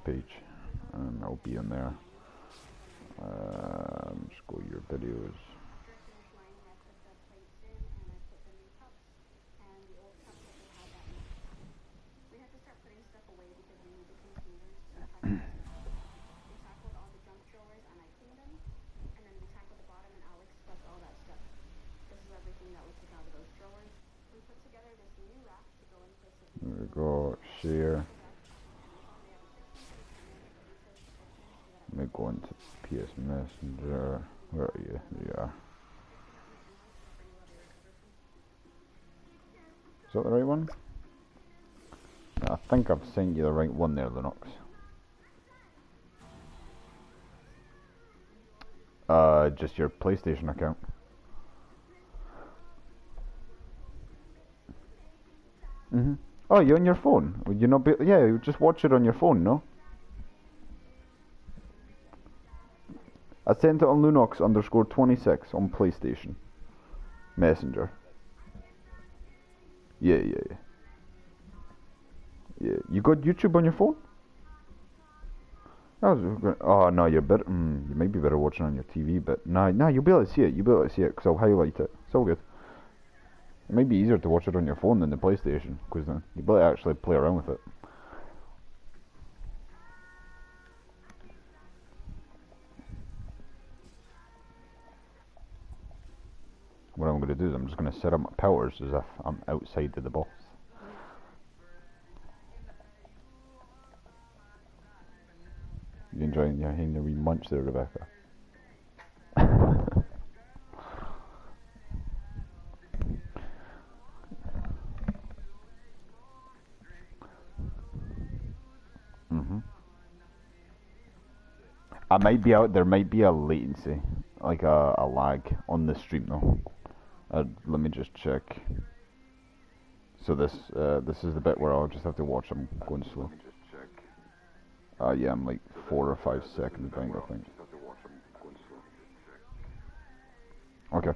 page, and I'll be in there. Just go to your videos. There we go, share. Let me go into PS Messenger. Where are you? There you are. Is that the right one? I think I've sent you the right one there, Linux. Just your PlayStation account. Oh, you're on your phone? Would you not be? Yeah, you just watch it on your phone, no? I sent it on Lunox_26 on PlayStation Messenger. Yeah. You got YouTube on your phone? Oh no, you're better. You might be better watching on your TV, but nah, you'll be able to see it. You'll be able to see it because I'll highlight it. It's all good. It might be easier to watch it on your phone than the PlayStation because then you'll be able to actually play around with it. What I'm going to do is I'm just going to set up my powers as if I'm outside of the box. You enjoying your wee munch there, Rebecca? I might be out. There might be a latency, like a lag on the stream though. Let me just check. So this is the bit where I'll just have to watch them going slow. Yeah, I'm like 4 or 5 seconds behind, I think. Okay.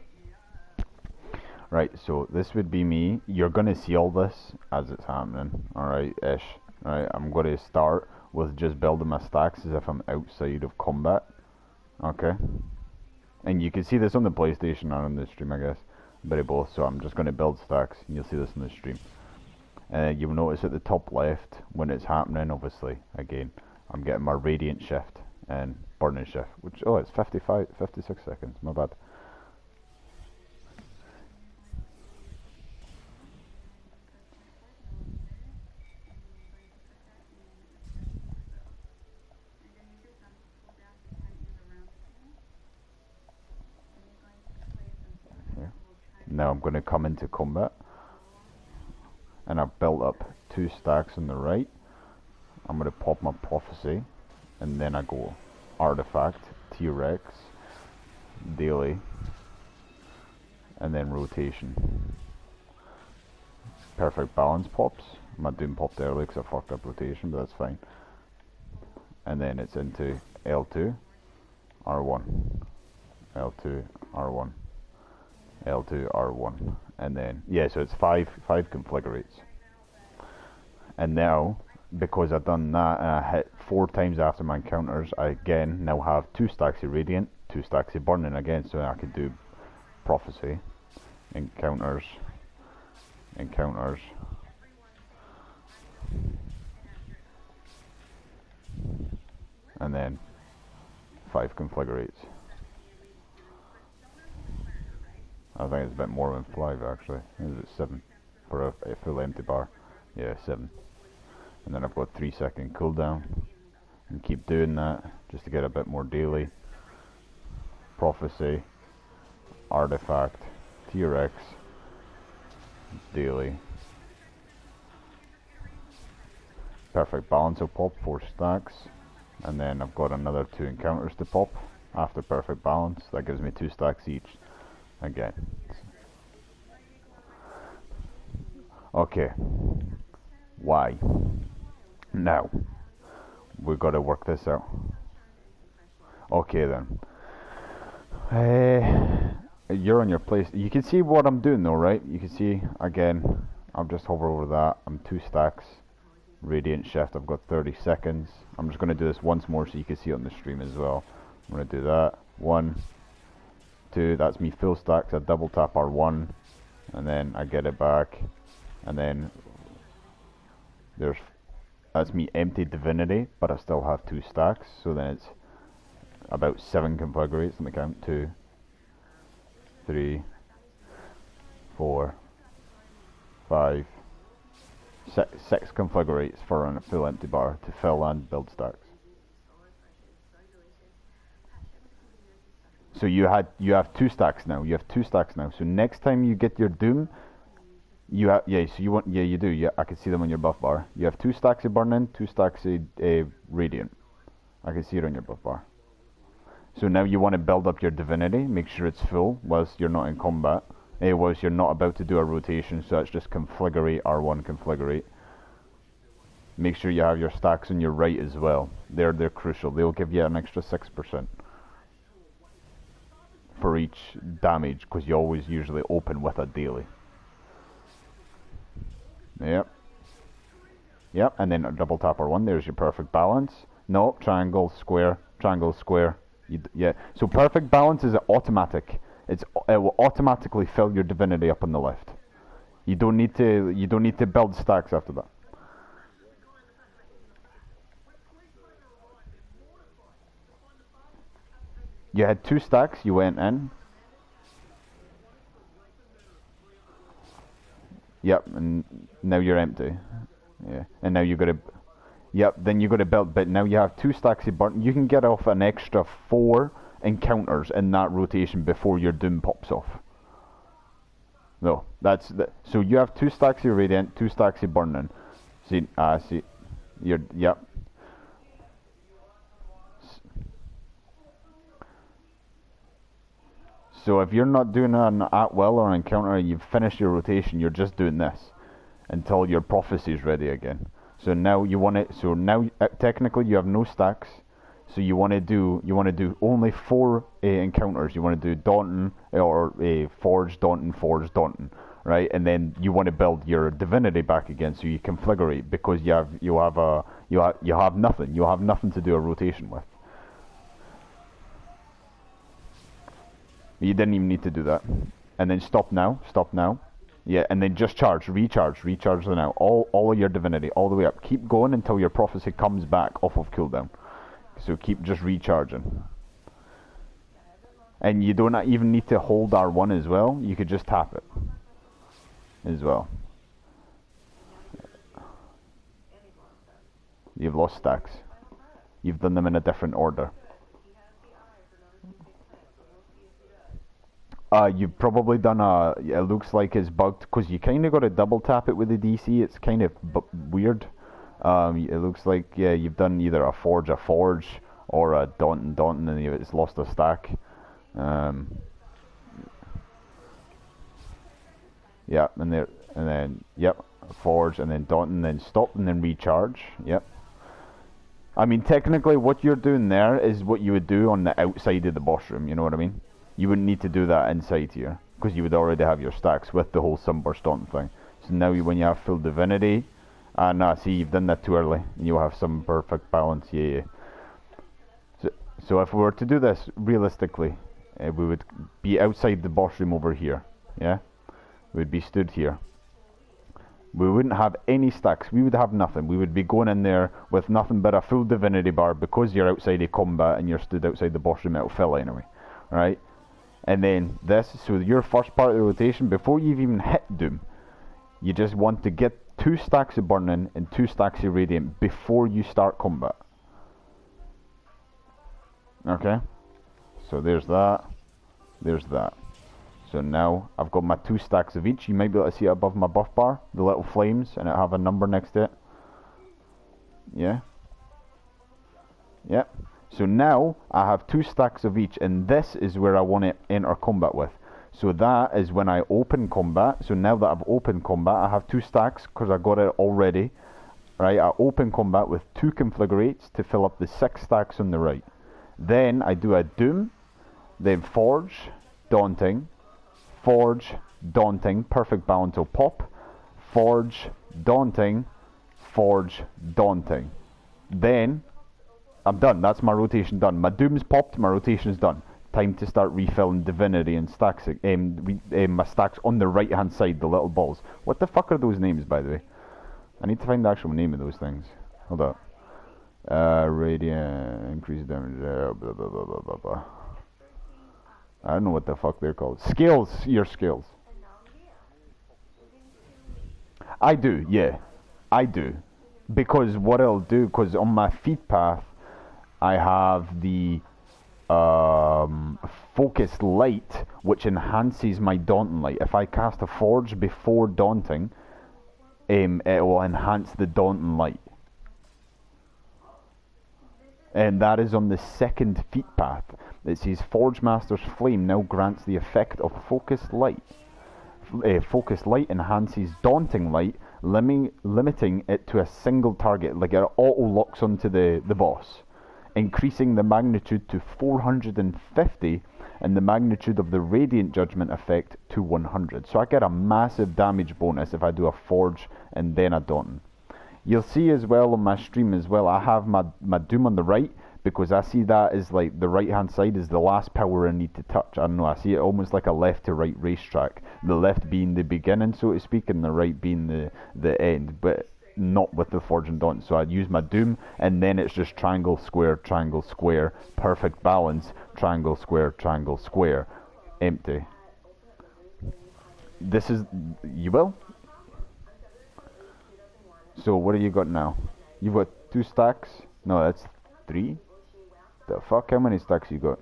Right, so this would be me. You're gonna see all this as it's happening. Alright, ish. Alright, I'm gonna start with just building my stacks as if I'm outside of combat. Okay. And you can see this on the PlayStation and on the stream, I guess. But it both, so I'm just gonna build stacks and you'll see this on the stream. And you'll notice at the top left when it's happening, obviously, again, I'm getting my radiant shift and burning shift, which, oh, it's 56 seconds, my bad. Now I'm going to come into combat, and I've built up 2 stacks on the right. I'm going to pop my prophecy, and then I go artifact, T-Rex, daily, and then rotation. Perfect balance pops. I'm not doing popped early because I fucked up rotation, but that's fine. And then it's into L2, R1, L2, R1. L2, R1, and then, yeah, so it's 5 configurates. And now, because I've done that and I hit 4 times after my encounters, I again now have 2 stacks of Radiant, 2 stacks of Burning again, so I could do Prophecy, encounters, and then 5 configurates. I think it's a bit more than 5 actually. Is it 7 for a full empty bar? Yeah, 7. And then I've got 3-second cooldown, and keep doing that just to get a bit more daily. Prophecy, artifact, T-Rex, daily. Perfect balance will pop 4 stacks, and then I've got another 2 encounters to pop after perfect balance. That gives me 2 stacks each. Again. Okay. Why? Now, we've got to work this out. Okay then. You're on your place. You can see what I'm doing though, right? You can see, again, I'll just hover over that. I'm 2 stacks Radiant Shift, I've got 30 seconds. I'm just going to do this once more so you can see it on the stream as well. I'm going to do that. 1, 2, that's me full stacks. I double tap R1, and then I get it back. And then that's me empty Divinity, but I still have 2 stacks. So then it's about 7 configurates. Let me count. 2, 3, 4, 5, 6 configurates for a full empty bar to fill and build stacks. So you have 2 stacks now. You have 2 stacks now. So next time you get your Doom, you have you do. Yeah, I can see them on your buff bar. You have 2 stacks of Burning, 2 stacks of Radiant. I can see it on your buff bar. So now you want to build up your Divinity. Make sure it's full whilst you're not in combat. Whilst you're not about to do a rotation. So that's just configurate R1 configurate. Make sure you have your stacks on your right as well. They're crucial. They'll give you an extra 6% for each damage, because you always usually open with a daily. Yep, and then a double tap R1. There's your perfect balance. No, triangle, square, triangle, square. Yeah, so perfect balance is automatic. It will automatically fill your Divinity up on the left. You don't need to build stacks after that. You had 2 stacks, you went in. Yep, and now you're empty. Yeah, and now you got to. Yep, then you got to build. But now you have 2 stacks of burn. You can get off an extra 4 encounters in that rotation before your Doom pops off. No, so you have 2 stacks of Radiant, 2 stacks of Burning. See, yep. So if you're not doing an at-will or an encounter, you've finished your rotation, you're just doing this until your prophecy is ready again. So now you want it. So now technically you have no stacks. So you want to do only 4 encounters. You want to do Daunting or Forge, Daunting, Forge, Daunting, right? And then you want to build your Divinity back again, so you configure because you have nothing. You have nothing to do a rotation with. You didn't even need to do that. And then stop now. Yeah, and then just recharge the now. All of your Divinity, all the way up. Keep going until your prophecy comes back off of cooldown. So keep just recharging. And you don't even need to hold R1 as well. You could just tap it as well. You've lost stacks. You've done them in a different order. You've probably done it looks like it's bugged, because you kind of got to double tap it with the DC. It's kind of weird. It looks like, yeah, you've done either a Forge, or a Daunting, and it's lost a stack. Yeah, and then, yep, Forge, and then Daunting, then stop, and then recharge. Yep. I mean, technically, what you're doing there is what you would do on the outside of the boss room, you know what I mean? You wouldn't need to do that inside here, because you would already have your stacks with the whole Sunburst Daunting thing. So now when you have full Divinity, see, you've done that too early, and you'll have some perfect balance, yeah. So if we were to do this realistically, we would be outside the boss room over here, yeah? We'd be stood here. We wouldn't have any stacks, we would have nothing. We would be going in there with nothing but a full Divinity bar, because you're outside of combat and you're stood outside the boss room, it'll fill anyway, right? And then this, so your first part of the rotation, before you've even hit Doom, you just want to get 2 stacks of Burning and 2 stacks of Radiant before you start combat. Okay? So there's that. So now I've got my 2 stacks of each. You might be able to see it above my buff bar, the little flames, and it have a number next to it. Yeah? Yep. So now I have 2 stacks of each, and this is where I want to enter combat with. So that is when I open combat. So now that I've opened combat, I have 2 stacks because I got it already. Right, I open combat with 2 configurates to fill up the 6 stacks on the right. Then I do a Doom, then Forge, Daunting, perfect balance will pop, Forge, Daunting, Forge, Daunting. Then I'm done. That's my rotation done. My Doom's popped. My rotation is done. Time to start refilling Divinity and stacks. My stacks on the right hand side, the little balls. What the fuck are those names, by the way? I need to find the actual name of those things. Hold up. Radiant, increase damage, blah, blah, blah, blah, blah, blah. I don't know what the fuck they're called. Scales, your skills. I do, yeah. I do. Because what I'll do, because on my feed path, I have the focused light, which enhances my daunting light. If I cast a forge before daunting, it will enhance the daunting light. And that is on the second feat path. It says Forge Master's Flame now grants the effect of focused light. Focused light enhances daunting light, limiting it to a single target, like it auto locks onto the boss, increasing the magnitude to 450 and the magnitude of the Radiant Judgment effect to 100. So I get a massive damage bonus if I do a Forge and then a Daunting. You'll see as well on my stream as well, I have my Doom on the right, because I see that as like the right hand side is the last power I need to touch. I don't know, I see it almost like a left to right racetrack. The left being the beginning, so to speak, and the right being the end, but not with the Forge and Daunt. So I'd use my Doom, and then it's just triangle, square, perfect balance, triangle, square, empty. This is, you will? So what have you got now? You've got 2 stacks? No, that's 3. The fuck? How many stacks you got?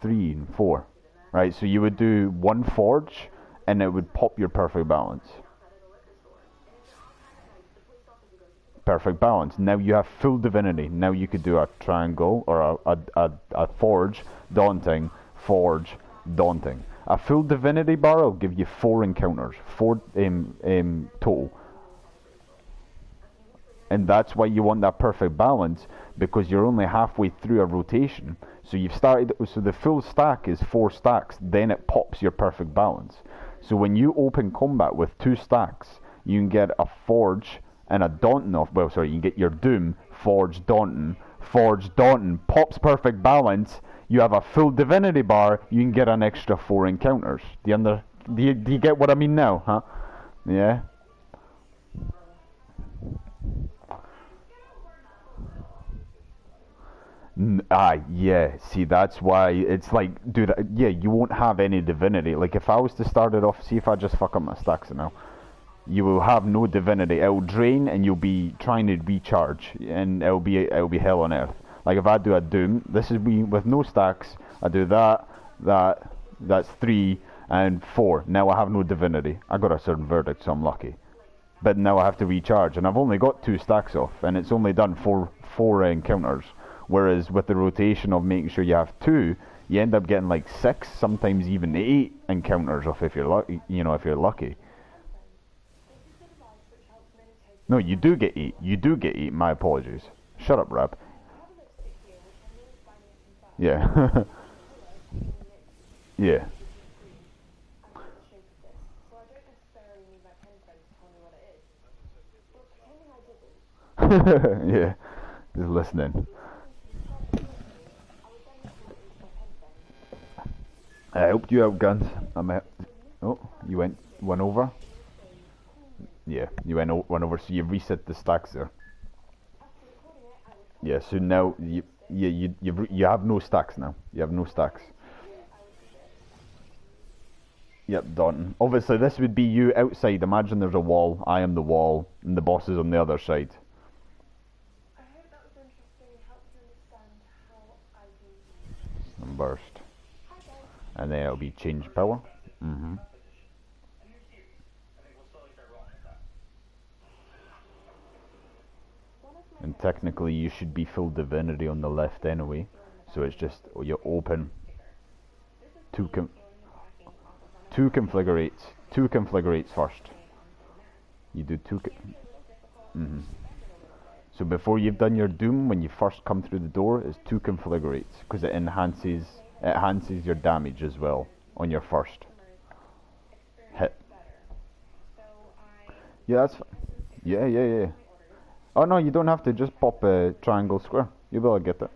3 and 4. Right, so you would do 1 forge and it would pop your perfect balance. Perfect balance. Now you have full divinity. Now you could do a triangle or a forge, daunting, forge, daunting. A full divinity bar will give you 4 encounters, 4 total. And that's why you want that perfect balance, because you're only halfway through a rotation. So you've started, so the full stack is 4 stacks, then it pops your perfect balance. So when you open combat with 2 stacks, you can get a forge and a daunting off, well sorry, you can get your Doom, forge, daunting, pops perfect balance, you have a full divinity bar, you can get an extra 4 encounters. Do you get what I mean now, huh? Yeah? Yeah, see, that's why it's like, dude, yeah, you won't have any divinity. Like, if I was to start it off, see if I just fuck up my stacks now, you will have no divinity. It'll drain and you'll be trying to recharge, and it'll be hell on earth. Like, if I do a Doom, this is me with no stacks, I do that's 3 and 4. Now I have no divinity. I got a certain verdict, so I'm lucky. But now I have to recharge, and I've only got 2 stacks off, and it's only done 4 encounters. Whereas with the rotation of making sure you have 2, you end up getting like 6, sometimes even 8 encounters off if you're lucky. You know, if you're lucky. No, you do get 8. You do get 8. My apologies. Shut up, Rab. Yeah. Yeah. Yeah. Just listening. I helped you out, Guns. Oh, you went 1 over? Yeah, you went 1 over, so you reset the stacks there. Yeah, so now you have no stacks now. You have no stacks. Yep, done. Obviously, this would be you outside. Imagine there's a wall. I am the wall, and the boss is on the other side. And burst. And then it'll be change power. And technically you should be full divinity on the left anyway. So it's just, you open 2 configurates first. You do 2 So before you've done your Doom, when you first come through the door, is 2 configurates, because it enhances your damage as well on your first hit. Yeah, Yeah, yeah, yeah. Oh no, you don't have to. Just pop a triangle square. You'll be able to get it.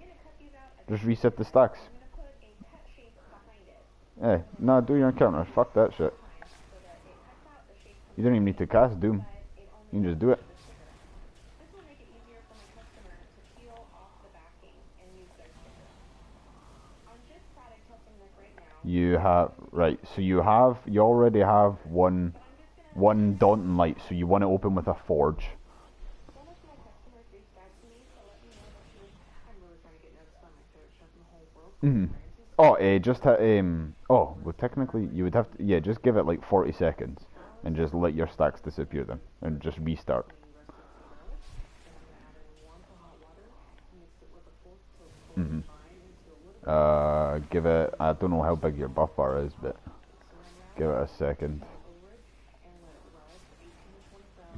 Just reset the stacks. Hey, no, do your encounters. Fuck that shit. You don't even need to cast Doom. You can just do it. You have right. So you already have one Daunting Light. So you want to open with a Forge. Mm-hmm. Oh, just oh, well, technically you would have to. Yeah, just give it like 40 seconds, and just let your stacks disappear then, and just restart. Mm-hmm. Give it. I don't know how big your buff bar is, but give it a second.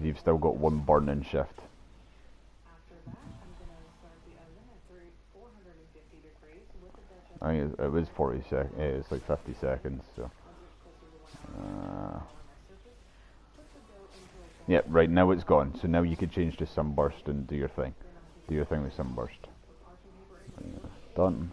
You've still got one burning shift. I think it was 40 seconds. Yeah, it's like 50 seconds. So. Yeah, right now it's gone. So now you could change to Sunburst and do your thing. Do your thing with Sunburst. Done.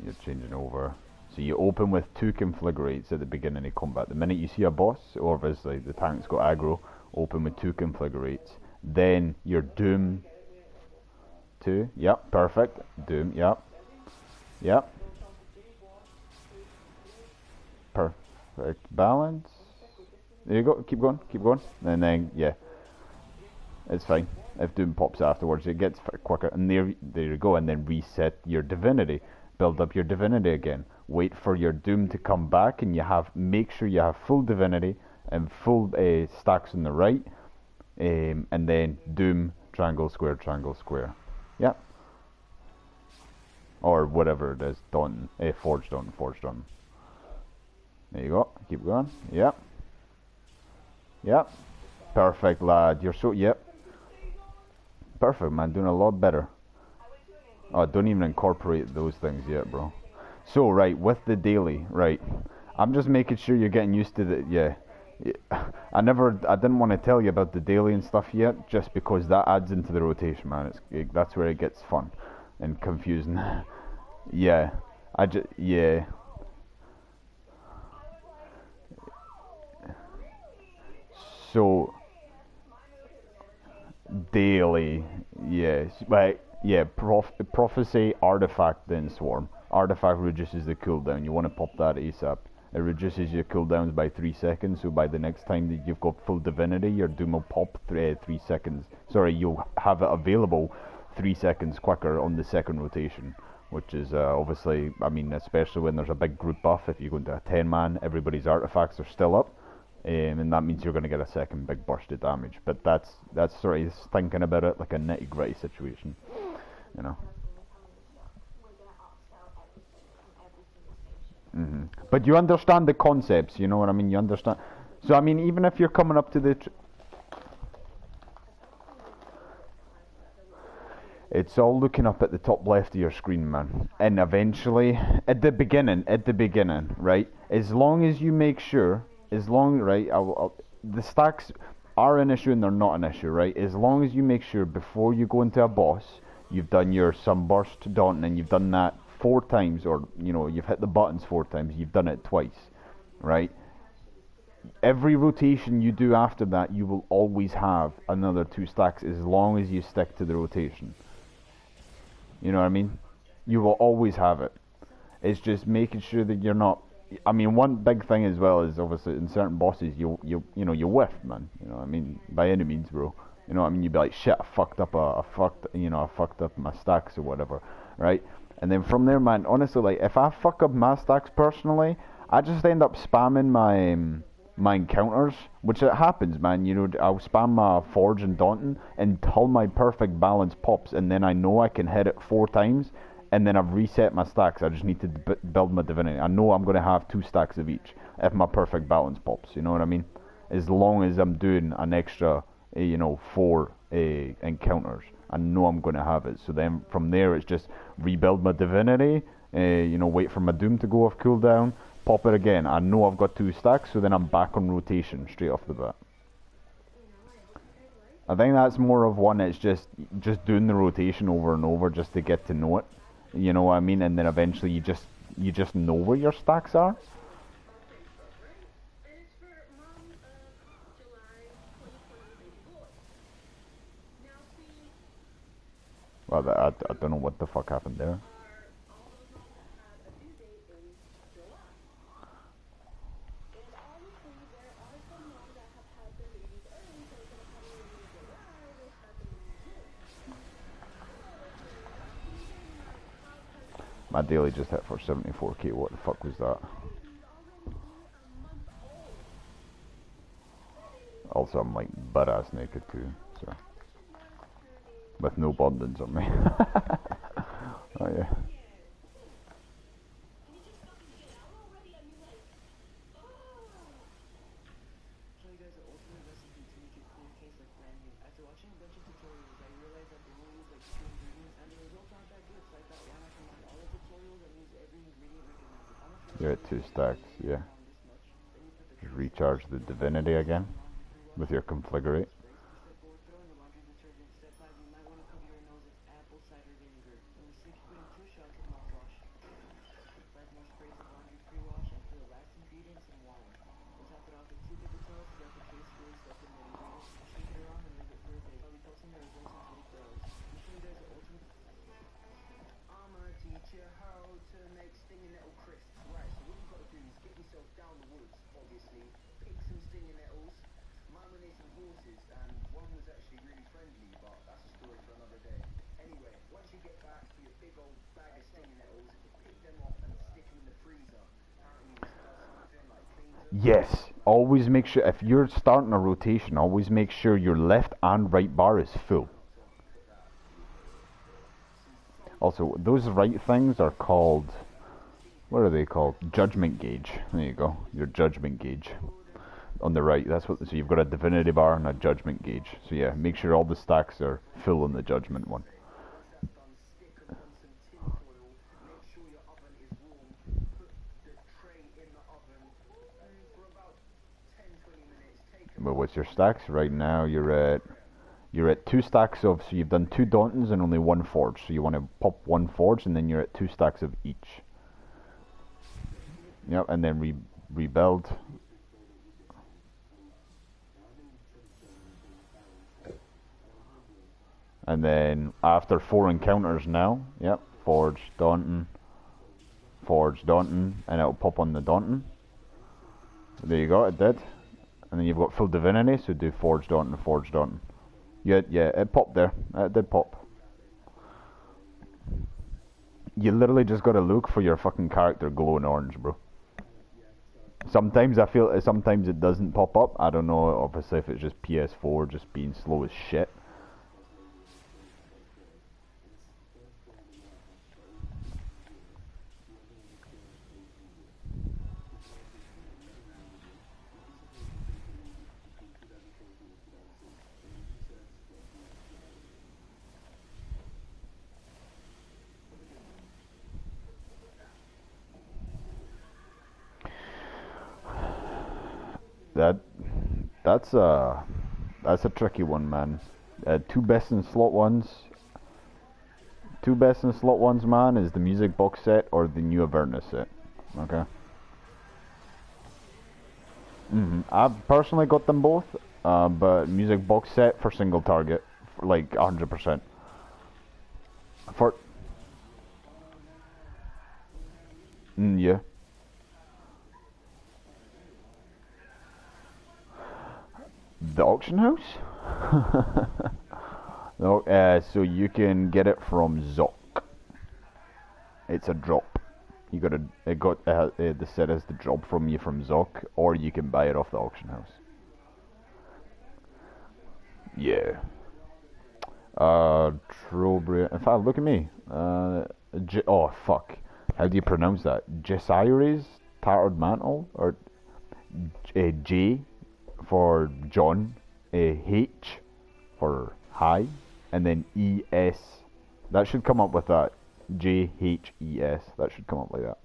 You're changing over. So you open with 2 configurates at the beginning of combat. The minute you see a boss, or obviously the tank's got aggro, open with 2 configurates. Then your Doom 2, yep, perfect. Doom, yep. Yep. Perfect balance. There you go, keep going, keep going. And then, yeah, it's fine. If Doom pops afterwards, it gets quicker. And there you go, and then reset your Divinity. Build up your Divinity again. Wait for your Doom to come back, and make sure you have full Divinity and full stacks on the right. And then Doom, triangle, square, triangle, square. Yep. Or whatever it is, done. Forged on, forged on. There you go. Keep going. Yep. Yep. Perfect, lad. You're so, yep. Perfect, man. Doing a lot better. Oh, don't even incorporate those things yet, bro. So, right, with the daily, right. I'm just making sure you're getting used to the, yeah. I didn't want to tell you about the daily and stuff yet, just because that adds into the rotation, man. That's where it gets fun and confusing. Yeah. Yeah. So, daily, yes. Right, yeah, prophecy, artifact, then swarm. Artifact reduces the cooldown. You want to pop that ASAP. It reduces your cooldowns by 3 seconds, so by the next time that you've got full divinity, your doom will pop 3 seconds. Sorry, you'll have it available 3 seconds quicker on the second rotation, which is obviously, I mean, especially when there's a big group buff. If you go into a 10-man, everybody's artifacts are still up. And that means you're going to get a second big burst of damage. But that's sort of thinking about it like a nitty gritty situation, you know. But you understand the concepts, you know what I mean? You understand. So I mean, even if you're coming up to the, it's all looking up at the top left of your screen, man. And eventually, at the beginning, right? As long as you make sure, right, the stacks are an issue and they're not an issue, right? As long as you make sure before you go into a boss, you've done your Sunburst Daunting and you've done that 4 times, or, you know, you've hit the buttons 4 times, you've done it twice, right? Every rotation you do after that, you will always have another 2 stacks as long as you stick to the rotation. You know what I mean? You will always have it. It's just making sure that you're not. I mean, one big thing as well is obviously in certain bosses you whiff, man. You know what I mean? By any means, bro. You know what I mean? You'd be like, shit, I fucked up my stacks or whatever, right? And then from there, man, honestly, like if I fuck up my stacks personally, I just end up spamming my encounters, which it happens, man. You know, I'll spam my Forge and Daunting until my perfect balance pops, and then I know I can hit it 4 times, and then I've reset my stacks. I just need to build my divinity. I know I'm going to have 2 stacks of each if my perfect balance pops. You know what I mean? as long as I'm doing an extra, 4 encounters. I know I'm going to have it. So then from there, it's just rebuild my divinity, wait for my doom to go off cooldown, pop it again. I know I've got 2 stacks, so then I'm back on rotation straight off the bat. I think that's more of one that's just doing the rotation over and over just to get to know it. You know what I mean? And then eventually you just know where your stacks are. Well, I don't know what the fuck happened there. My daily just hit for 74k. What the fuck was that? Also, I'm like butt ass naked too, so with no bondings on me. Oh yeah. You're at 2 stacks, yeah. Just recharge the divinity again with your configurate. Yes, always make sure, if you're starting a rotation, always make sure your left and right bar is full. Also, those right things are called, what are they called? Judgment gauge. There you go, your judgment gauge. On the right, that's what, so you've got a divinity bar and a judgment gauge. So yeah, make sure all the stacks are full on the judgment one. Well, what's your stacks? Right now you're at 2 stacks of, so you've done 2 Dauntons and only 1 Forge. So you want to pop 1 Forge and then you're at 2 stacks of each. Yep, and then rebuild. And then after 4 encounters now, yep, Forge, Daunton, and it'll pop on the Daunton. There you go, it did. And then you've got full divinity, so do Forge Daunton. Yeah, it popped there. It did pop. You literally just gotta look for your fucking character glowing orange, bro. Sometimes I feel, sometimes it doesn't pop up. I don't know, obviously, if it's just PS4 just being slow as shit. That's a tricky one, man. 2 best in slot ones. 2 best in slot ones, man, is the music box set or the new Avernus set. Okay. I've personally got them both, but music box set for single target, for like 100%. For yeah. The auction house? No, so you can get it from Zoc. It's a drop. The set is the drop from you from Zoc, or you can buy it off the auction house. Yeah. Trobria. In fact, look at me. Oh fuck. How do you pronounce that? Jesire's Tattered Mantle, or J for John, H for high, and then ES. That should come up with that. JHES. That should come up like that.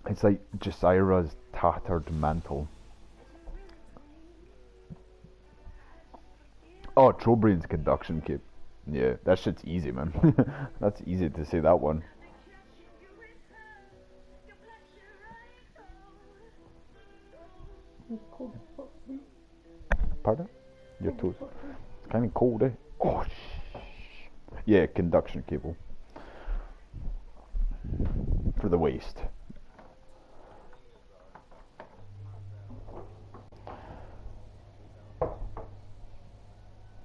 It's like Jasyra's tattered mantle. Oh, Trobriand's conduction cape. Yeah, that shit's easy, man. That's easy to say that one. Pardon? Your toes. It's kind of cold, eh? Oh, yeah, conduction cable. For the waist.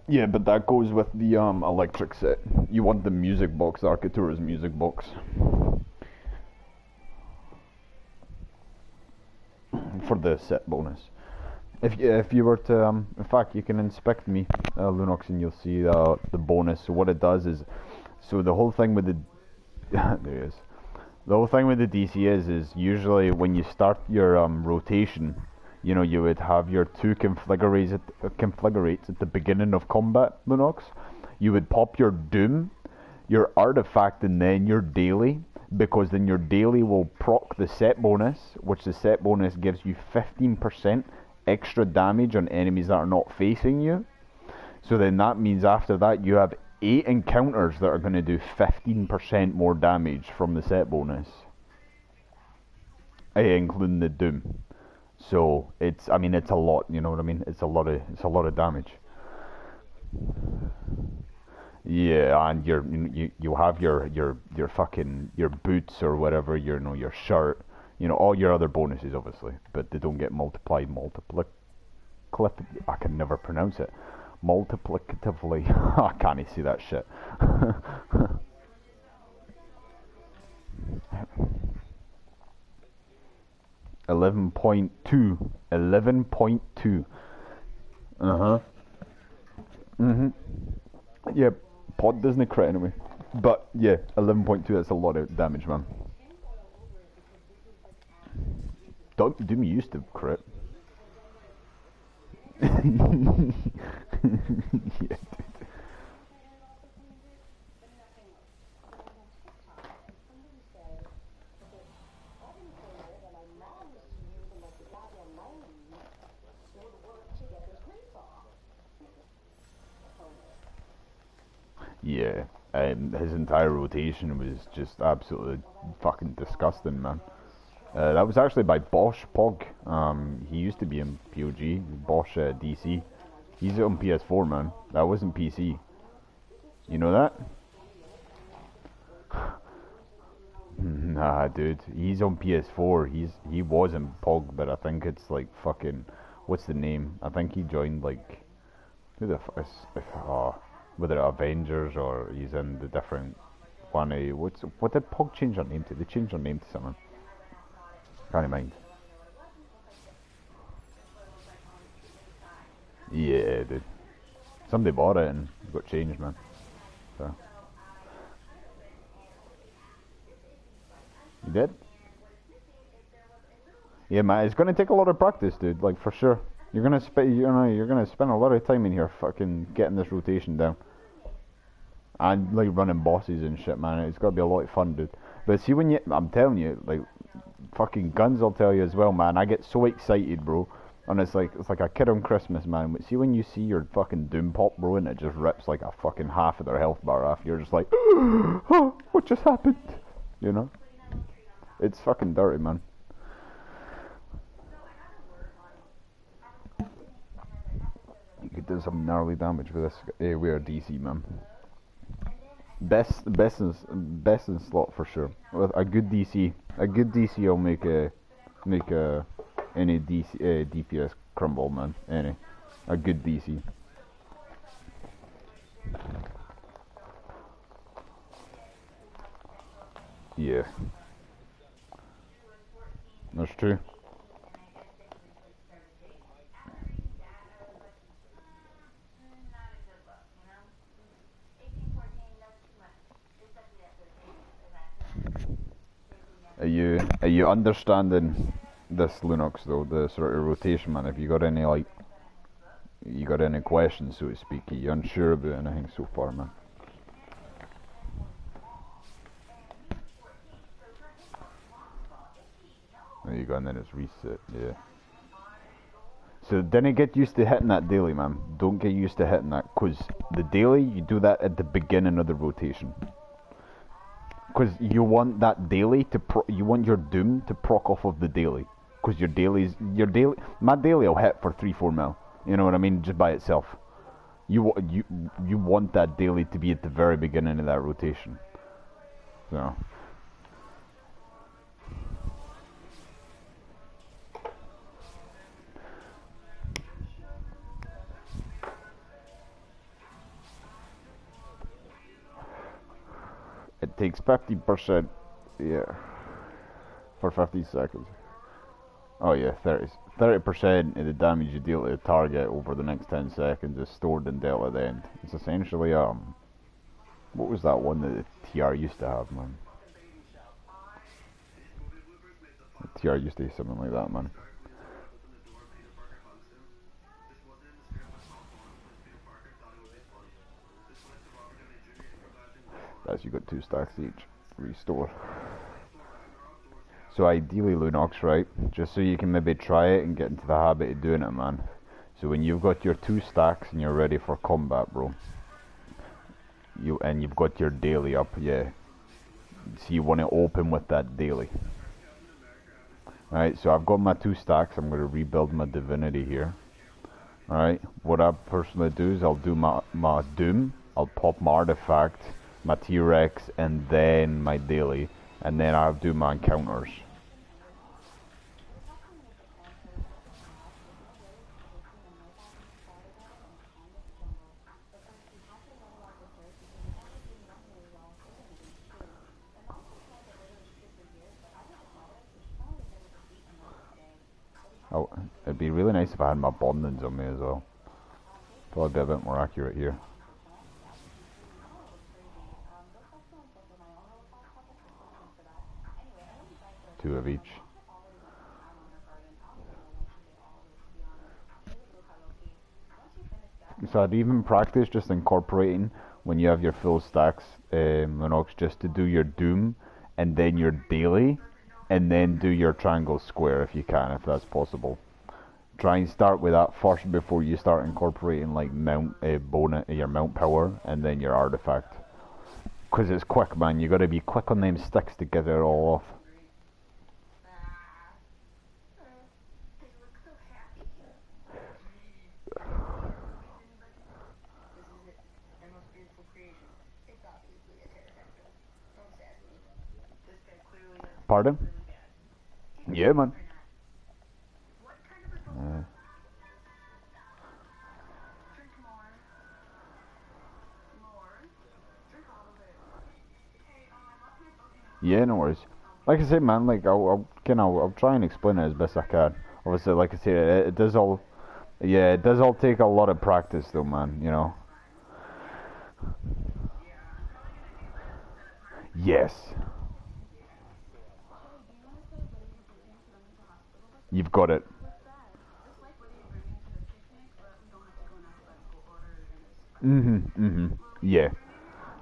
Yeah, but that goes with the electric set. You want the music box, Architura's music box. For the set bonus. If you were to, in fact, you can inspect me, Lunox, and you'll see the bonus. So what it does is, so the whole thing with the, there he is. The whole thing with the DC is usually when you start your rotation, you know, you would have your two configurates at the beginning of combat, Lunox. You would pop your Doom, your artifact, and then your daily, because then your daily will proc the set bonus, which the set bonus gives you 15% extra damage on enemies that are not facing you. So then that means after that you have 8 encounters that are going to do 15% more damage from the set bonus, including the Doom. So it's, I mean, it's a lot, you know what I mean? It's a lot of damage. Yeah, and you have your fucking your boots or whatever, your shirt, all your other bonuses obviously, but they don't get multiplied I can never pronounce it. Multiplicatively. I can't see that shit. 11.2. 11.2. Uh-huh. Yeah, pod doesn't crit anyway. But yeah, 11.2, that's a lot of damage, man. Doom used to crit. Yeah, dude. Yeah, his entire rotation was just absolutely fucking disgusting, man. That was actually by Bosch Pog. He used to be in POG, Bosch DC. He's on PS4, man. That wasn't PC. You know that? Nah, dude. He's on PS4. He was in Pog, but I think it's like fucking, what's the name? I think he joined like, who the fuck is, whether Avengers or he's in the different one. What did Pog change their name to? They changed their name to something. Can't mind. Yeah, dude. Somebody bought it and it got changed, man. So. You did? Yeah, man. It's gonna take a lot of practice, dude. Like for sure. You're gonna spend a lot of time in here, fucking getting this rotation down. And like running bosses and shit, man. It's gotta be a lot of fun, dude. But see, I'm telling you, like, fucking Guns will tell you as well, man. I get so excited, bro. And it's like a kid on Christmas, man. But see when you see your fucking Doom pop, bro, and it just rips like a fucking half of their health bar off, you're just like, oh, what just happened? You know? It's fucking dirty, man. You could do some gnarly damage with this weird DC, man. Best in slot for sure. With a good DC will make any DPS crumble, man. A good DC. Yeah, that's true. Are you understanding this Linux though, the sort of rotation, man. If you got any like, you got any questions, so to speak, are you unsure about anything so far, man? There you go, and then it's reset, yeah. So then get used to hitting that daily, man. Don't get used to hitting that, because the daily, you do that at the beginning of the rotation. Because you want that daily to, you want your doom to proc off of the daily. Because your daily, my daily will hit for 3-4 mil. You know what I mean? Just by itself. You want that daily to be at the very beginning of that rotation. So. It takes 50%, yeah, for 50 seconds. Oh yeah, 30% of the damage you deal to the target over the next 10 seconds is stored in Delta at the end. It's essentially, what was that one that the TR used to have, man? The TR used to do something like that, man. As you got 2 stacks each. Restore. So ideally, Lunox, right? Just so you can maybe try it and get into the habit of doing it, man. So when you've got your 2 stacks and you're ready for combat, bro. You've got your daily up, yeah. So you want to open with that daily. Alright, so I've got my 2 stacks. I'm going to rebuild my divinity here. Alright, what I personally do is I'll do my doom. I'll pop my artifact, my T-Rex, and then my daily. And then I'll do my encounters. Oh, it'd be really nice if I had my bondings on me as well. Probably be a bit more accurate here. Two of each. So I'd even practice just incorporating when you have your full stacks, Lunox, just to do your doom and then your daily, and then do your triangle square if you can, if that's possible. Try and start with that first before you start incorporating like mount your mount power and then your artifact. Cause it's quick, man. You gotta be quick on them sticks to get it all off. Pardon? Yeah, man. Yeah, no worries. Like I said, man, like I'll try and explain it as best I can. Obviously, like I said, it does all, yeah, it does all take a lot of practice, though, man. You know. Yes. You've got it. Yeah.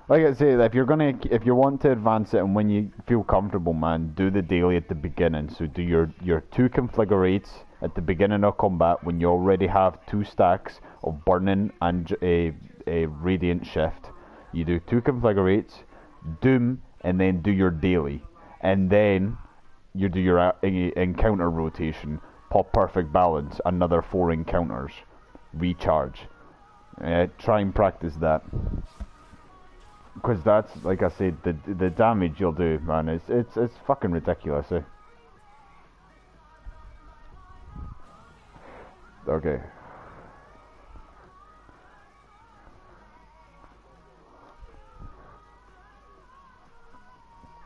Like I say, if you want to advance it and when you feel comfortable, man, do the daily at the beginning. So do your 2 configurates at the beginning of combat when you already have 2 stacks of burning and a radiant shift. You do 2 configurates, doom, and then do your daily, and then you do your encounter rotation. Pop perfect balance, another 4 encounters, recharge. Try and practice that. Because that's, like I said, the damage you'll do, man, it's fucking ridiculous, eh? Okay.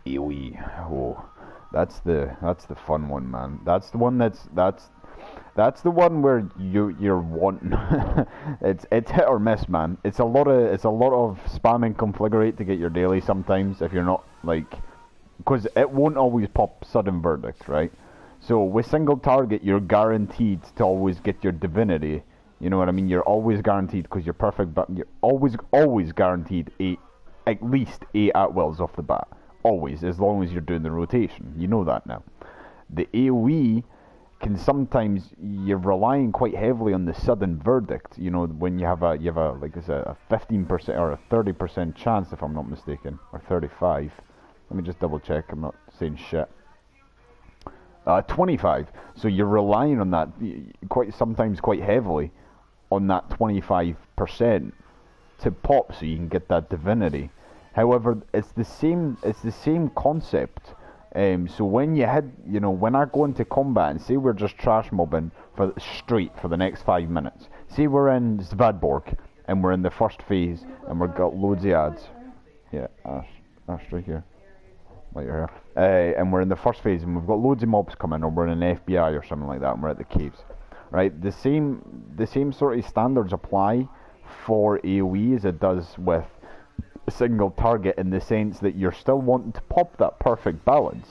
AoE. Oh, that's the fun one, man. That's the one that's the one where you're wanting. it's hit or miss, man. It's a lot of spam and configurate to get your daily sometimes if you're not like, because it won't always pop sudden verdict, right? So with single target, you're guaranteed to always get your divinity. You know what I mean? You're always guaranteed because you're perfect, but you're always guaranteed at least 8 at wills off the bat. Always, as long as you're doing the rotation. You know that now. The AoE can sometimes, you're relying quite heavily on the sudden verdict. You know, when you have a like I said, a 15% or a 30% chance, if I'm not mistaken, or 35. Let me just double check. I'm not saying shit. 25. So you're relying on that sometimes quite heavily on that 25% to pop, so you can get that divinity. However, it's the same concept. So when you hit, when I go into combat and say we're just trash mobbing for the next 5 minutes. Say we're in Svadborg and we're in the first phase and we've got loads of ads. Yeah, Ash right here. Light your hair. And we're in the first phase and we've got loads of mobs coming, or we're in an FBI or something like that, and we're at the caves. Right? The same sort of standards apply for AoE as it does with a single target, in the sense that you're still wanting to pop that perfect balance.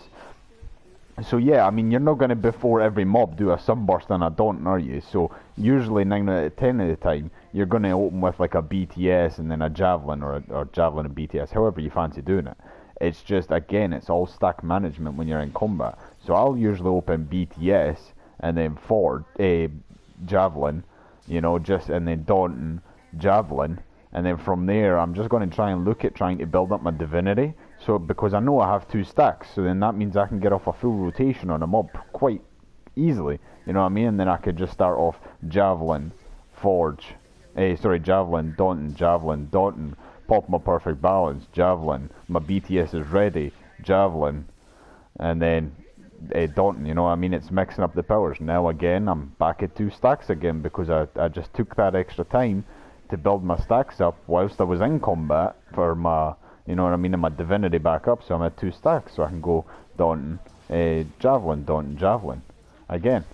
So yeah, I mean, you're not going to before every mob do a sunburst and a daunt, are you? So usually 9 out of 10 of the time, you're going to open with like a BTS and then a javelin, or javelin and BTS, however you fancy doing it. It's just, again, it's all stack management when you're in combat. So I'll usually open BTS and then forward javelin, and then daunting javelin, and then from there I'm just going to try and look at trying to build up my divinity. So because I know I have 2 stacks, so then that means I can get off a full rotation on a mob quite easily. You know what I mean? And then I could just start off javelin, forge, javelin, daunting, pop my perfect balance, javelin, my BTS is ready, javelin, and then daunting, you know what I mean? It's mixing up the powers. Now again, I'm back at 2 stacks again, because I just took that extra time to build my stacks up whilst I was in combat for my, you know what I mean, and my divinity back up, so I'm at 2 stacks, so I can go daunting, javelin, daunting, javelin, again,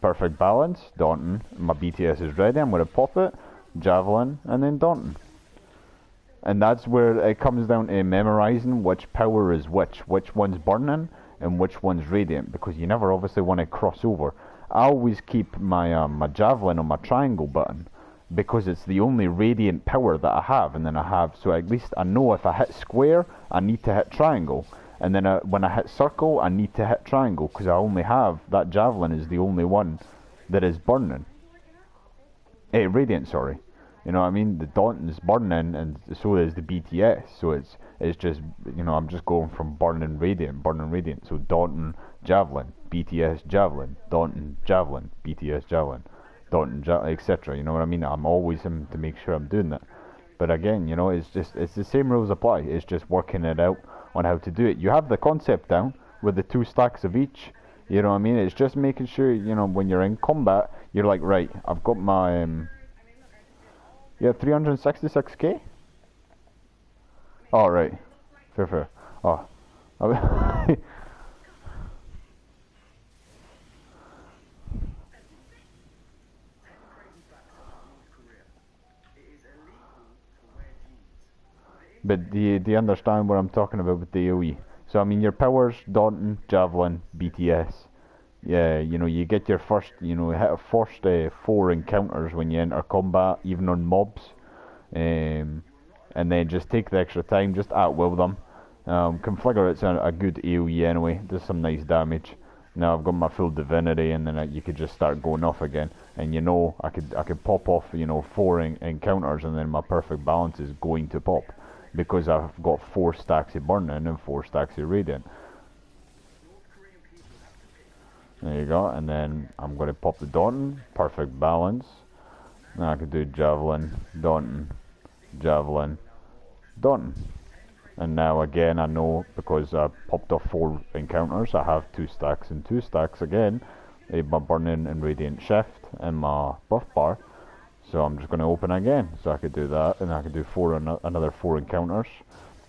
perfect balance, daunting, my BTS is ready, I'm going to pop it, javelin, and then daunting. And that's where it comes down to memorizing which power is which one's burning and which one's radiant, because you never obviously want to cross over. I always keep my my javelin on my triangle button, because it's the only radiant power that I have, and then so at least I know if I hit square, I need to hit triangle, and then when I hit circle, I need to hit triangle, because I only have, that javelin is the only one that is burning. Radiant, sorry. You know what I mean? The daunt is burning, and so is the BTS. So it's just, I'm just going from burning radiant. So daunting, javelin, BTS, javelin, daunting, javelin, BTS, javelin, daunting, etc. You know what I mean? I'm always to make sure I'm doing that. But again, it's the same rules apply. It's just working it out on how to do it. You have the concept down with the 2 stacks of each. You know what I mean? It's just making sure, when you're in combat, you're like, right, I've got my 366k? Oh, right. Fair. Oh. But do you understand what I'm talking about with the AoE? So, I mean, your powers, daunting, javelin, BTS. Yeah, you get your first, hit a first 4 encounters when you enter combat, even on mobs. And then just take the extra time, just at-will them. Configure it's a good AoE anyway, does some nice damage. Now I've got my full divinity, and then you could just start going off again. And I could pop off, 4 encounters, and then my perfect balance is going to pop. Because I've got 4 stacks of burning and 4 stacks of radiant. There you go, and then I'm going to pop the daunting, perfect balance. Now I can do javelin, daunting, javelin, daunting. And now again, I know, because I popped off 4 encounters, I have 2 stacks and 2 stacks again. My burning and radiant shift and my buff bar. So I'm just going to open again. So I could do that, and I could do another 4 encounters.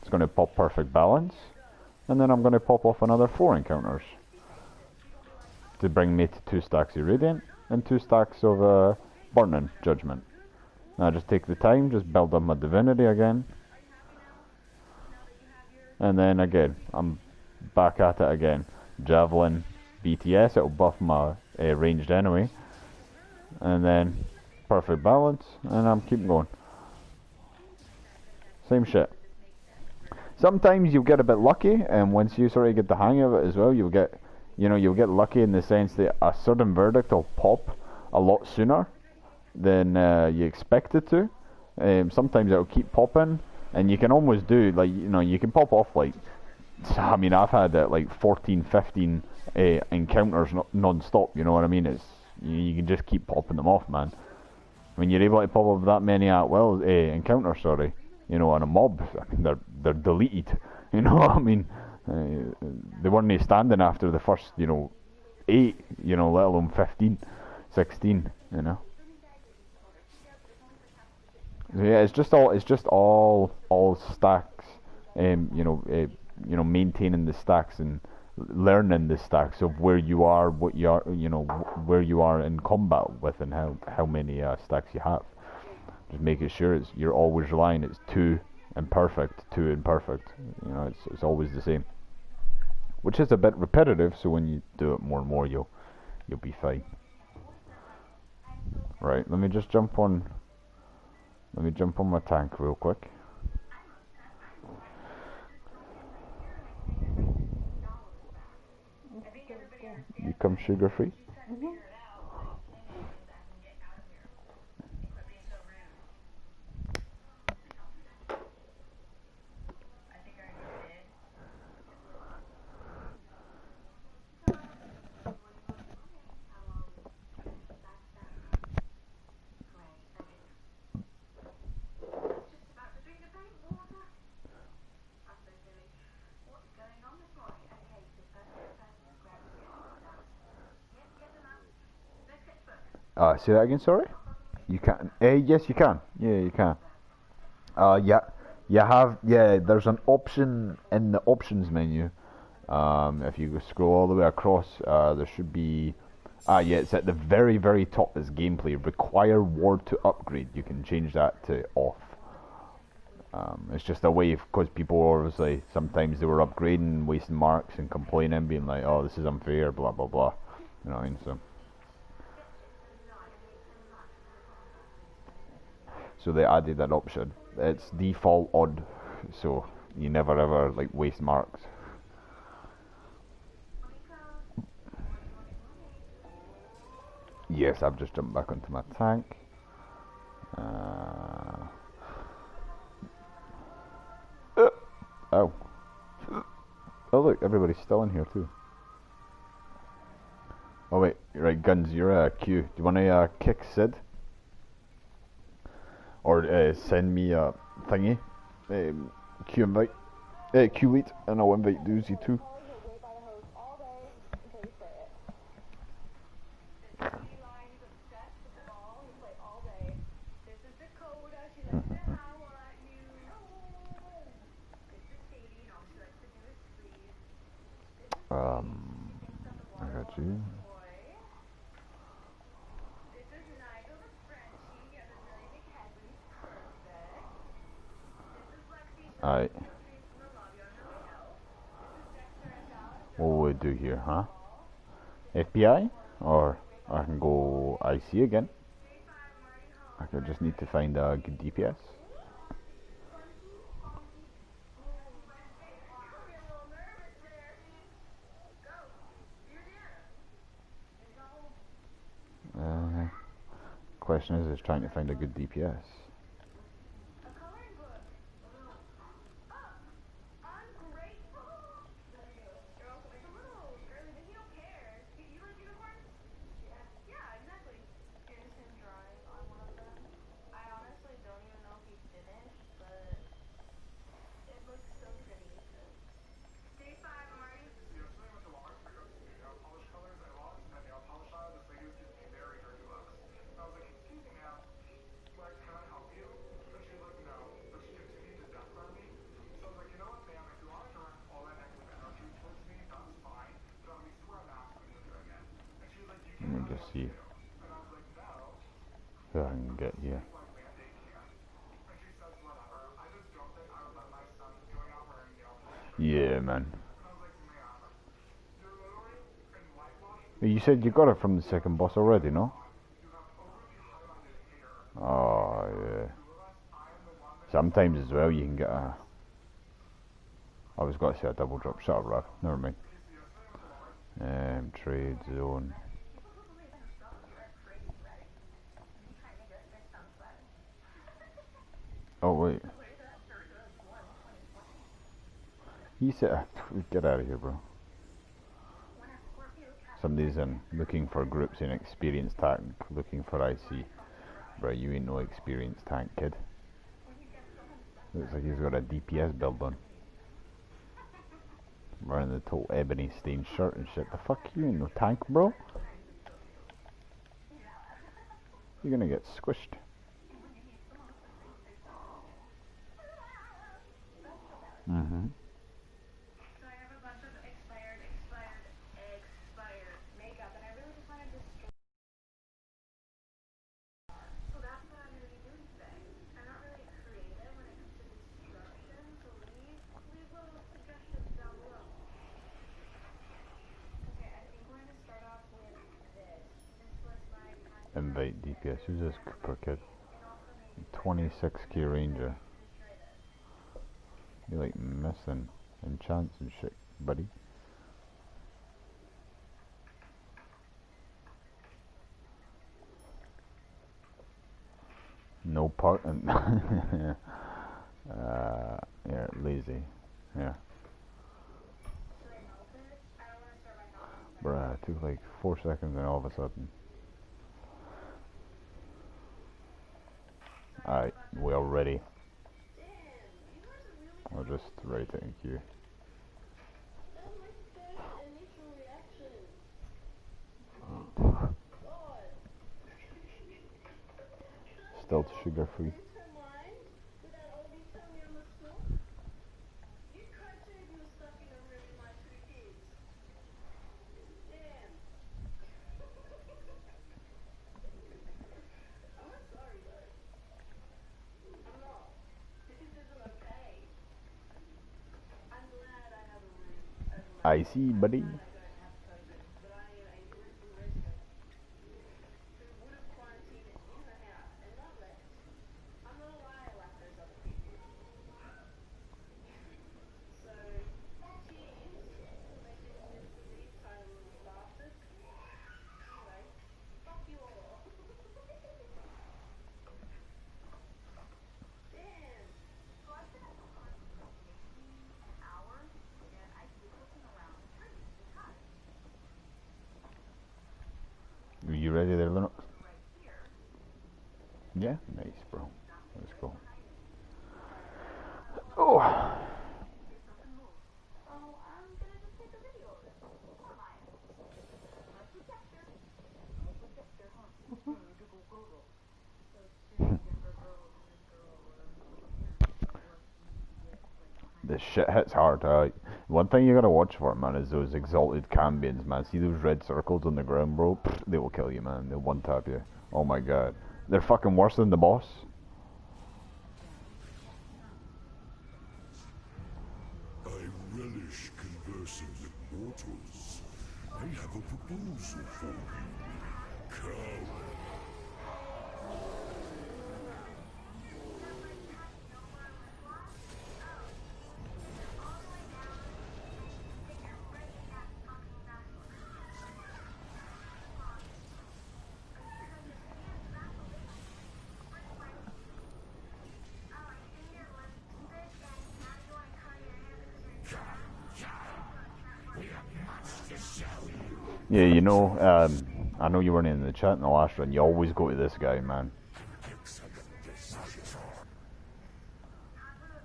It's going to pop perfect balance, and then I'm going to pop off another 4 encounters to bring me to 2 stacks of radiant and 2 stacks of burning judgment. Now just take the time, just build up my divinity again, and then again I'm back at it again. Javelin, BTS, it'll buff my ranged enemy, and then perfect balance, and I'm keeping going. Same shit. Sometimes you'll get a bit lucky, and once you sort of get the hang of it as well, you'll get lucky in the sense that a certain verdict will pop a lot sooner than you expect it to. Sometimes it'll keep popping, and you can almost do, like, you can pop off, like, I mean, I've had like 14, 15 encounters non-stop, you know what I mean? It's you can just keep popping them off, man. When you're able to pop up that many encounters, sorry, on a mob, I mean, they're deleted, you know what I mean? They weren't standing after the first, 8, let alone 15, 16, So yeah, it's just all stacks, maintaining the stacks and learning the stacks of where you are, what you are, where you are in combat with, and how many stacks you have. Just making sure you're always relying it's two and perfect. It's always the same, which is a bit repetitive. So when you do it more and more, you'll be fine. Right, let me jump on my tank real quick. You come sugar free? Say that again, sorry? You can. Yes, you can. Yeah, you can. Yeah. There's an option in the options menu. If you scroll all the way across, there should be. Yeah, it's at the very, very top. Is gameplay require ward to upgrade? You can change that to off. It's just a way, because people obviously sometimes they were upgrading, wasting marks, and complaining, being like, "Oh, this is unfair," blah blah blah. You know what I mean? So they added that option. It's default on, so you never ever like waste marks. Yes, I've just jumped back onto my tank. Oh. Oh look, everybody's still in here too. Oh wait, right, Guns, you're a Q. Do you want to kick Sid? Or send me a thingy, Q invite, Q lead, and I'll invite Doozy too. I got you. Alright. What will we do here, huh? FBI? Or I can go IC again. I just need to find a good DPS. Question is trying to find a good DPS. Let me just see who I can get here. Yeah, man. You said you got it from the second boss already, no? Oh, yeah. Sometimes as well you can get a... I was going to say a double drop. Shut up, Rav. Never mind. Trade zone. Oh, wait. You said... Get out of here, bro. Somebody's in looking for groups in experienced tank. Looking for IC. Bro, you ain't no experienced tank, kid. Looks like he's got a DPS build on. Wearing the total ebony stained shirt and shit. The fuck, you ain't no tank, bro. You're gonna get squished. Mm-hmm. Invite DPS. Who's this Cooper kid? 26k ranger. You like missing enchants and shit, buddy. No part and yeah, lazy. Yeah. Bruh, it took like 4 seconds and all of a sudden. Alright, we are ready. I'll just write it in queue. Still sugar free. I see, buddy. Are you ready there, Linux? Yeah? Nice, bro. Let's go. Oh! This shit hits hard, one thing you gotta watch for, man, is those exalted cambions, man. See those red circles on the ground, bro? Pfft, they will kill you, man. They'll one-tap you. Oh my god. They're fucking worse than the boss. I relish conversing with mortals. I have a proposal for you. Coward. Yeah, you know, I know you weren't in the chat in the last run. You always go to this guy, man.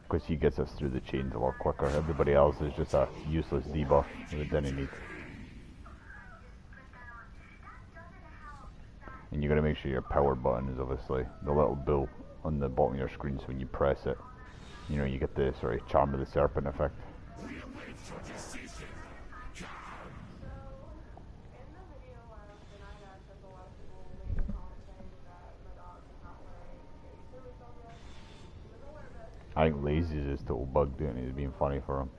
Because he gets us through the chains a lot quicker. Everybody else is just a useless debuff that we didn't need. And you gotta make sure your power button is obviously the little bull on the bottom of your screen, so when you press it, you know, you get the, sorry, Charm of the Serpent effect. I think Lazy is just total bug doing it. He's being funny for him.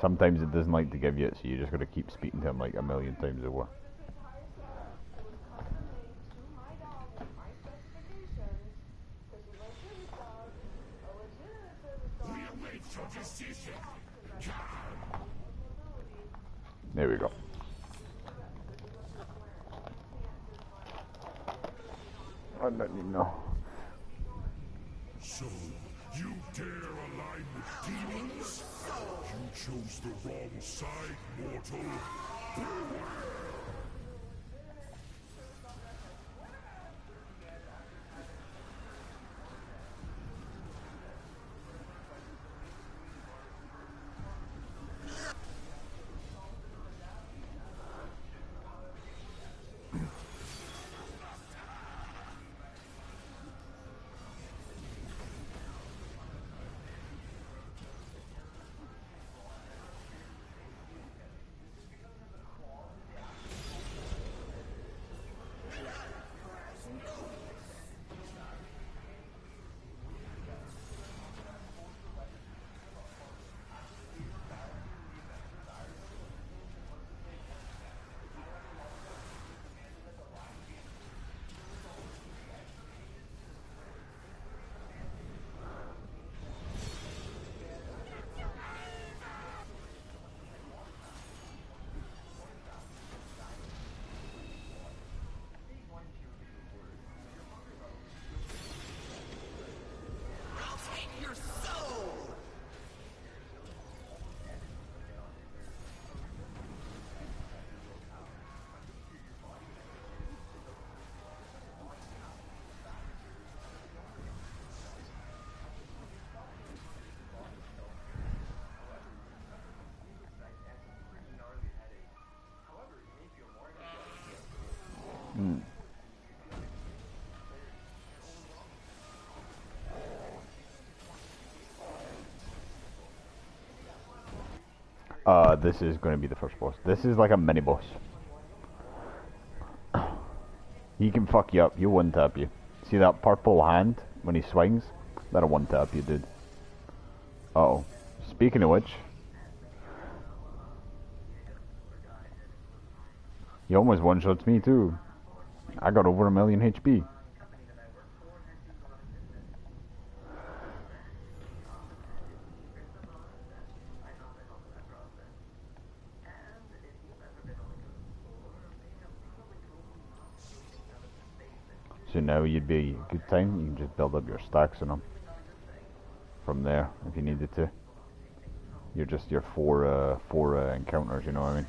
sometimes it doesn't like to give you it, so you just gotta keep speaking to him like a million times over. There we go. I don't even know. So, you dare align with demons? You chose the wrong side, mortal. This is going to be the first boss. This is like a mini boss. He can fuck you up. He'll one tap you. See that purple hand when he swings? That'll one tap you, dude. Uh oh. Speaking of which, he almost one shots me too. I got over 1,000,000 HP. So now you'd be a good time. You can just build up your stacks on them from there if you needed to. You're just your four encounters. You know what I mean?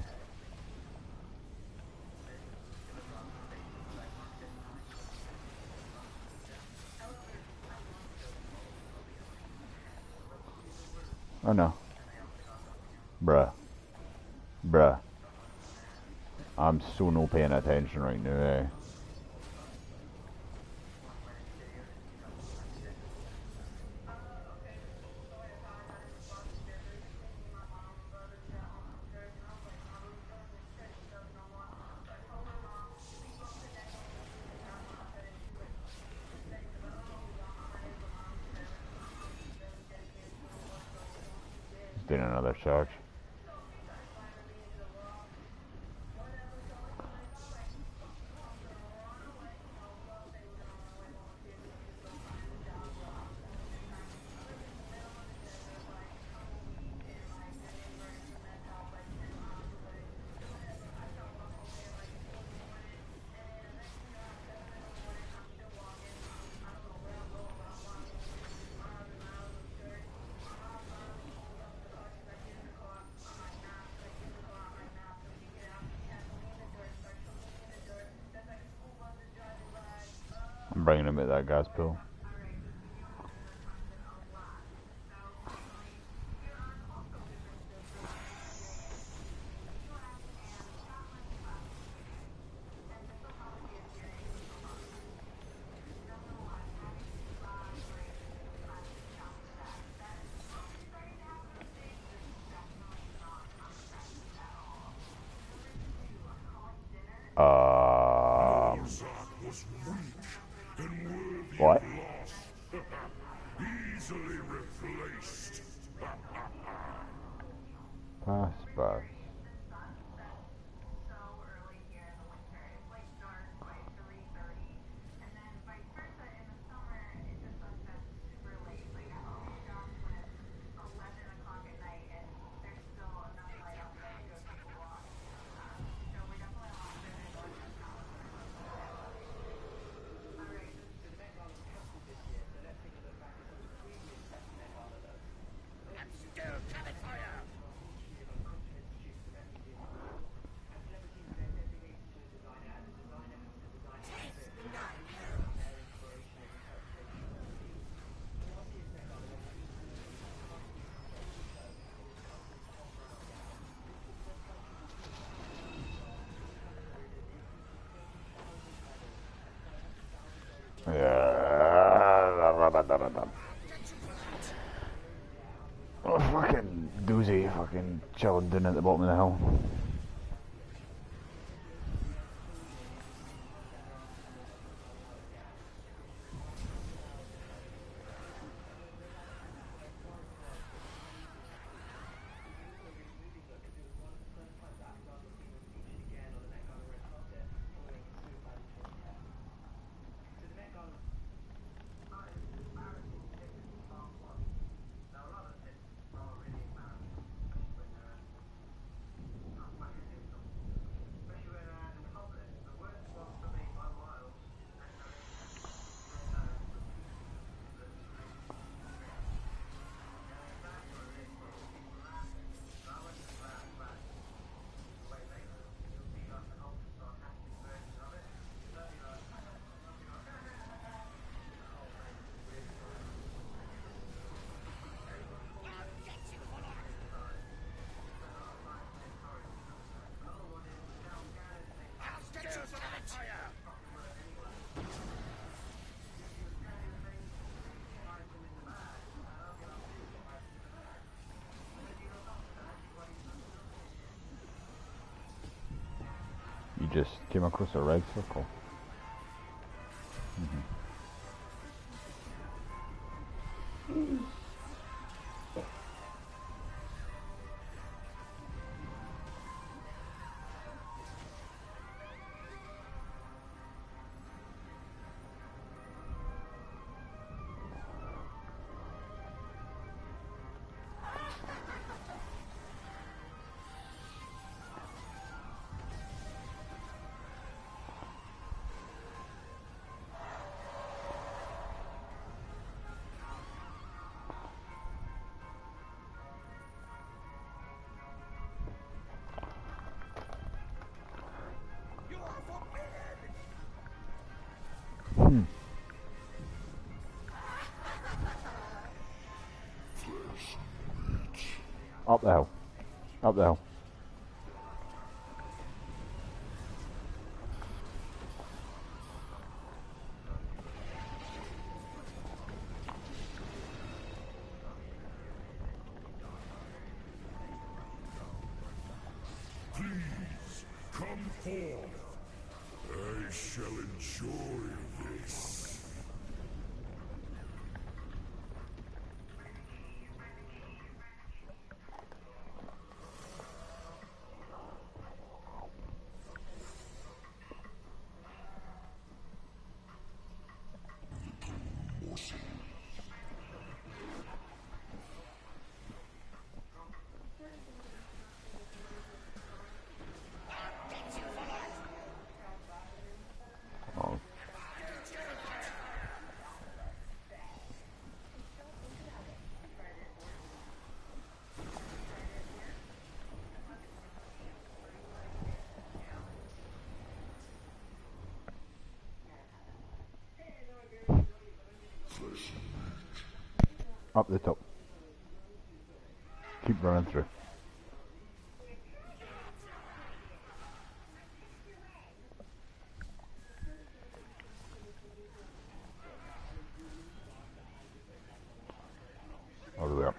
Oh no, bruh, bruh. I'm so no paying attention right now. Eh? He's doing another charge. I'm bringing him at that gas pill. What? Easily replaced. Pass, pass. Yeah. Oh, fucking doozy, fucking chilling down at the bottom of the hill. You just came across a red circle. Up the hill. Up the hill. Please, come forth. I shall enjoy this. Oh. Up the top. Keep running through. All the way up.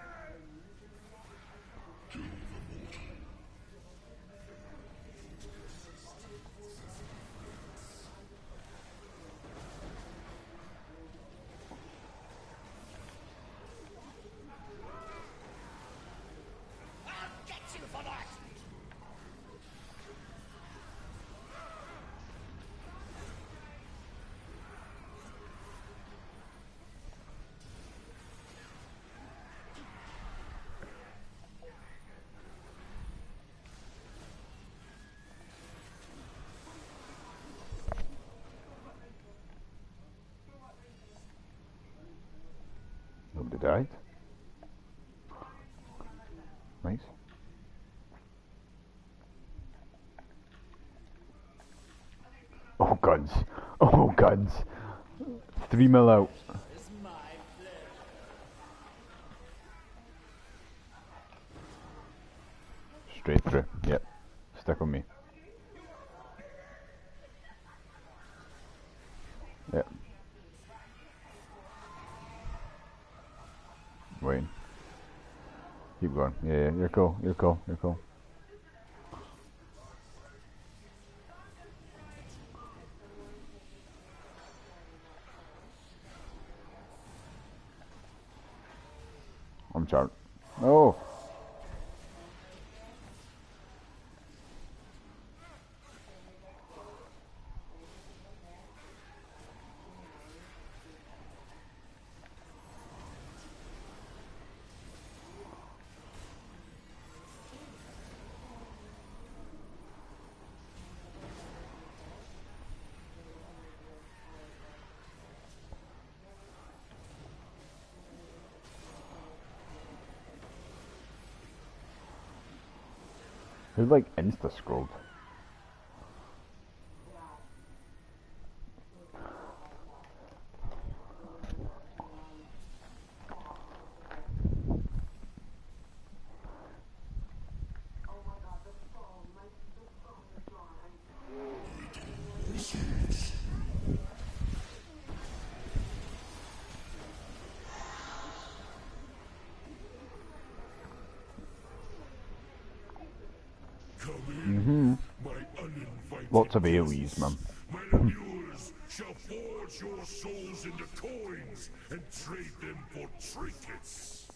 died. Nice. Oh, guns. Oh, guns. 3 mil out. Straight through. Yep. Stick on me. Yep. Waiting. Keep going. Yeah, you're cool. You're cool. You're cool. I'm charged. Oh! Who like insta-scrolled? Lots of AoEs, man. My viewers shall forge your souls into coins and trade them for trinkets.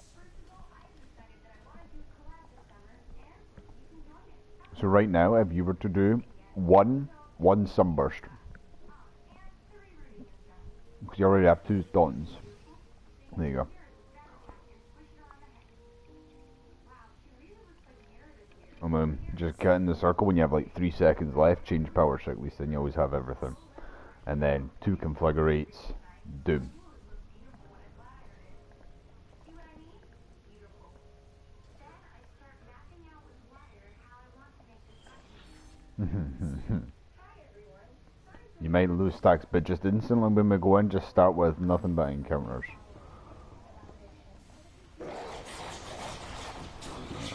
So right now, if you were to do one sunburst, because you already have 2 dons. There you go. And then just get in the circle when you have like 3 seconds left, change power at least, then you always have everything. And then 2 conflagrates, doom. You might lose stacks, but just instantly when we go in, just start with nothing but encounters.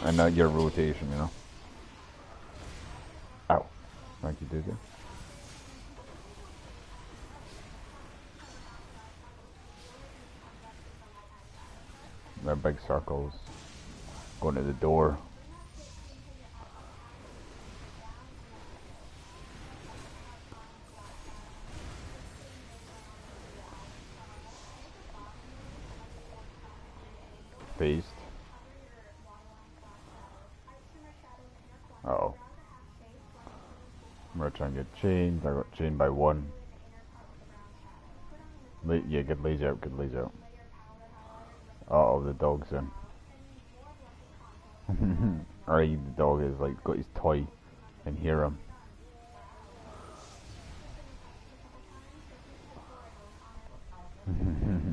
And not your rotation, you know. Ow. Thank you, dude. They're big circles. Going to the door. Phased. Uh-oh. I'm gonna try and get chained. I got chained by 1. Yeah, good laser out, good laser out. Uh-oh, the dog's in. Alright, the dog is like got his toy and hear him.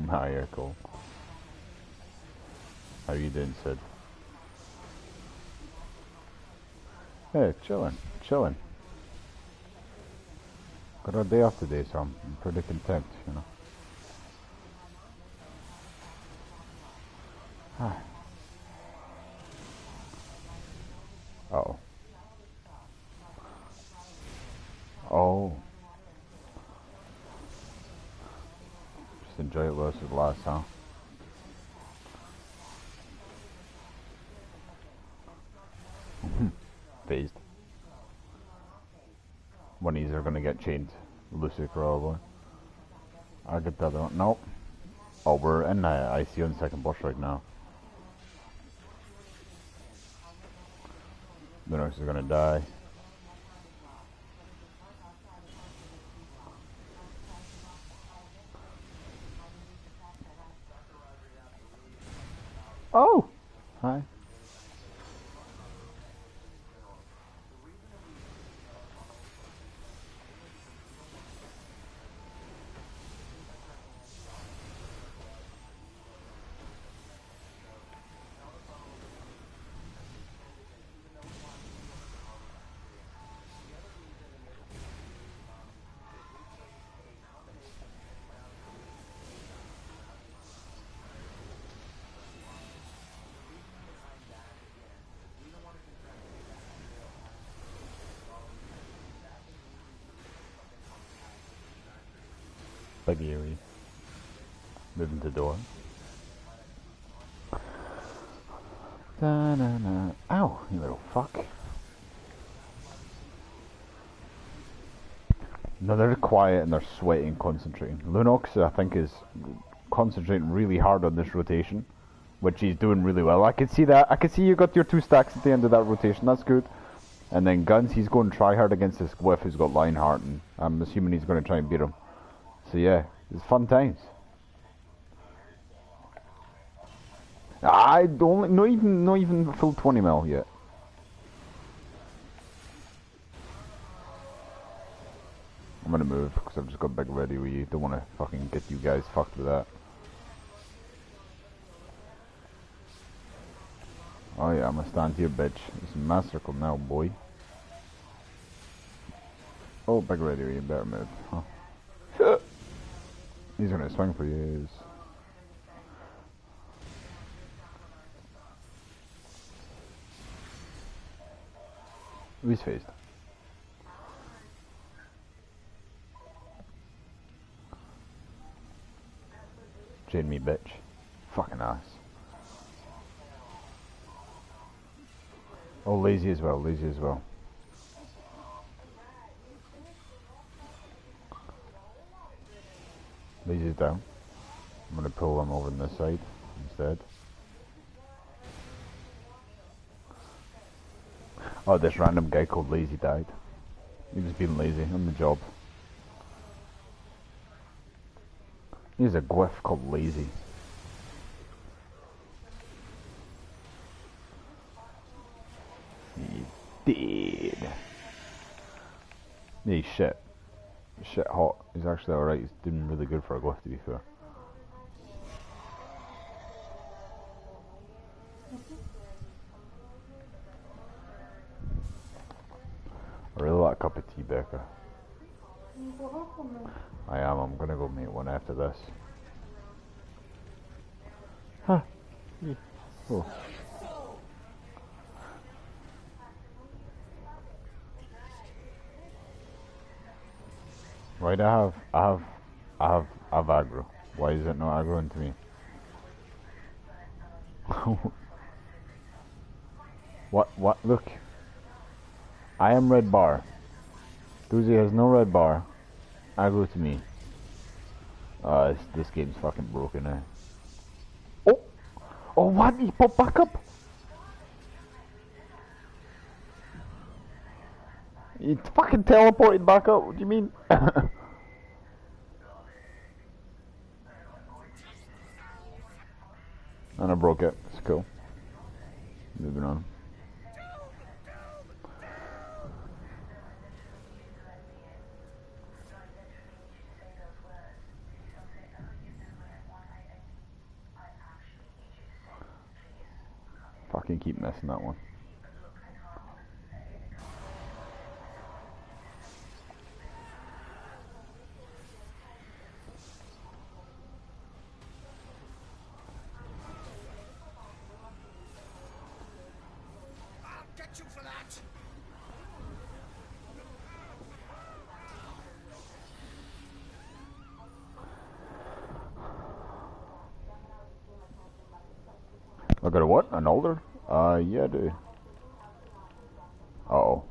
Ah, you're cool. How you doing, Sid? Yeah, chilling, chilling. Got a day off today, so I'm pretty content, you know. Uh-oh. Oh. Just enjoy it while this is last, huh? Phased. One of these are gonna get chained. Lucy, probably. I'll get the other one. Nope. Oh, we're in IC on the second boss right now. The nurse is gonna die. Oh! Hi. Big eerie. Moving the door. Da-na-na. Ow, you little fuck. No, they're quiet and they're sweating, concentrating. Lunox, I think, is concentrating really hard on this rotation, which he's doing really well. I can see that. I can see you got your 2 stacks at the end of that rotation. That's good. And then Guns, he's going to try hard against this Gwyff who's got Lionheart, and I'm assuming he's going to try and beat him. So yeah, it's fun times. I don't, not even full 20 mil yet. I'm gonna move because I've just got big ready with you. Don't want to fucking get you guys fucked with that. Oh yeah, I'm gonna stand here, bitch. It's a massacre now, boy. Oh, big ready with you. Better move. Huh. He's gonna swing for you. Who's faced? Chain me, bitch. Fucking ass. Oh, lazy as well, lazy as well. Lazy's down. I'm gonna pull him over on this side instead. Oh, this random guy called Lazy died. He was being lazy on the job. He's a Gwyff called Lazy. He did. Yeah, he's shit. Shit hot. He's actually alright. He's doing really good for a Gwyff, to be fair. I really like a cup of tea, Becca. I am. I'm gonna go make one after this. Huh. Oh. Right, I have aggro. Why is it not aggro into me? What? Look. I am red bar. Doozy has no red bar. Aggro to me. This game's fucking broken now. Oh! Oh, what? He popped back up? He fucking teleported back up. What do you mean? And I broke it. It's cool. Moving on. Fucking keep missing that one. I'll get you for that. I got a what? An older? Yeah, I do. Uh-oh.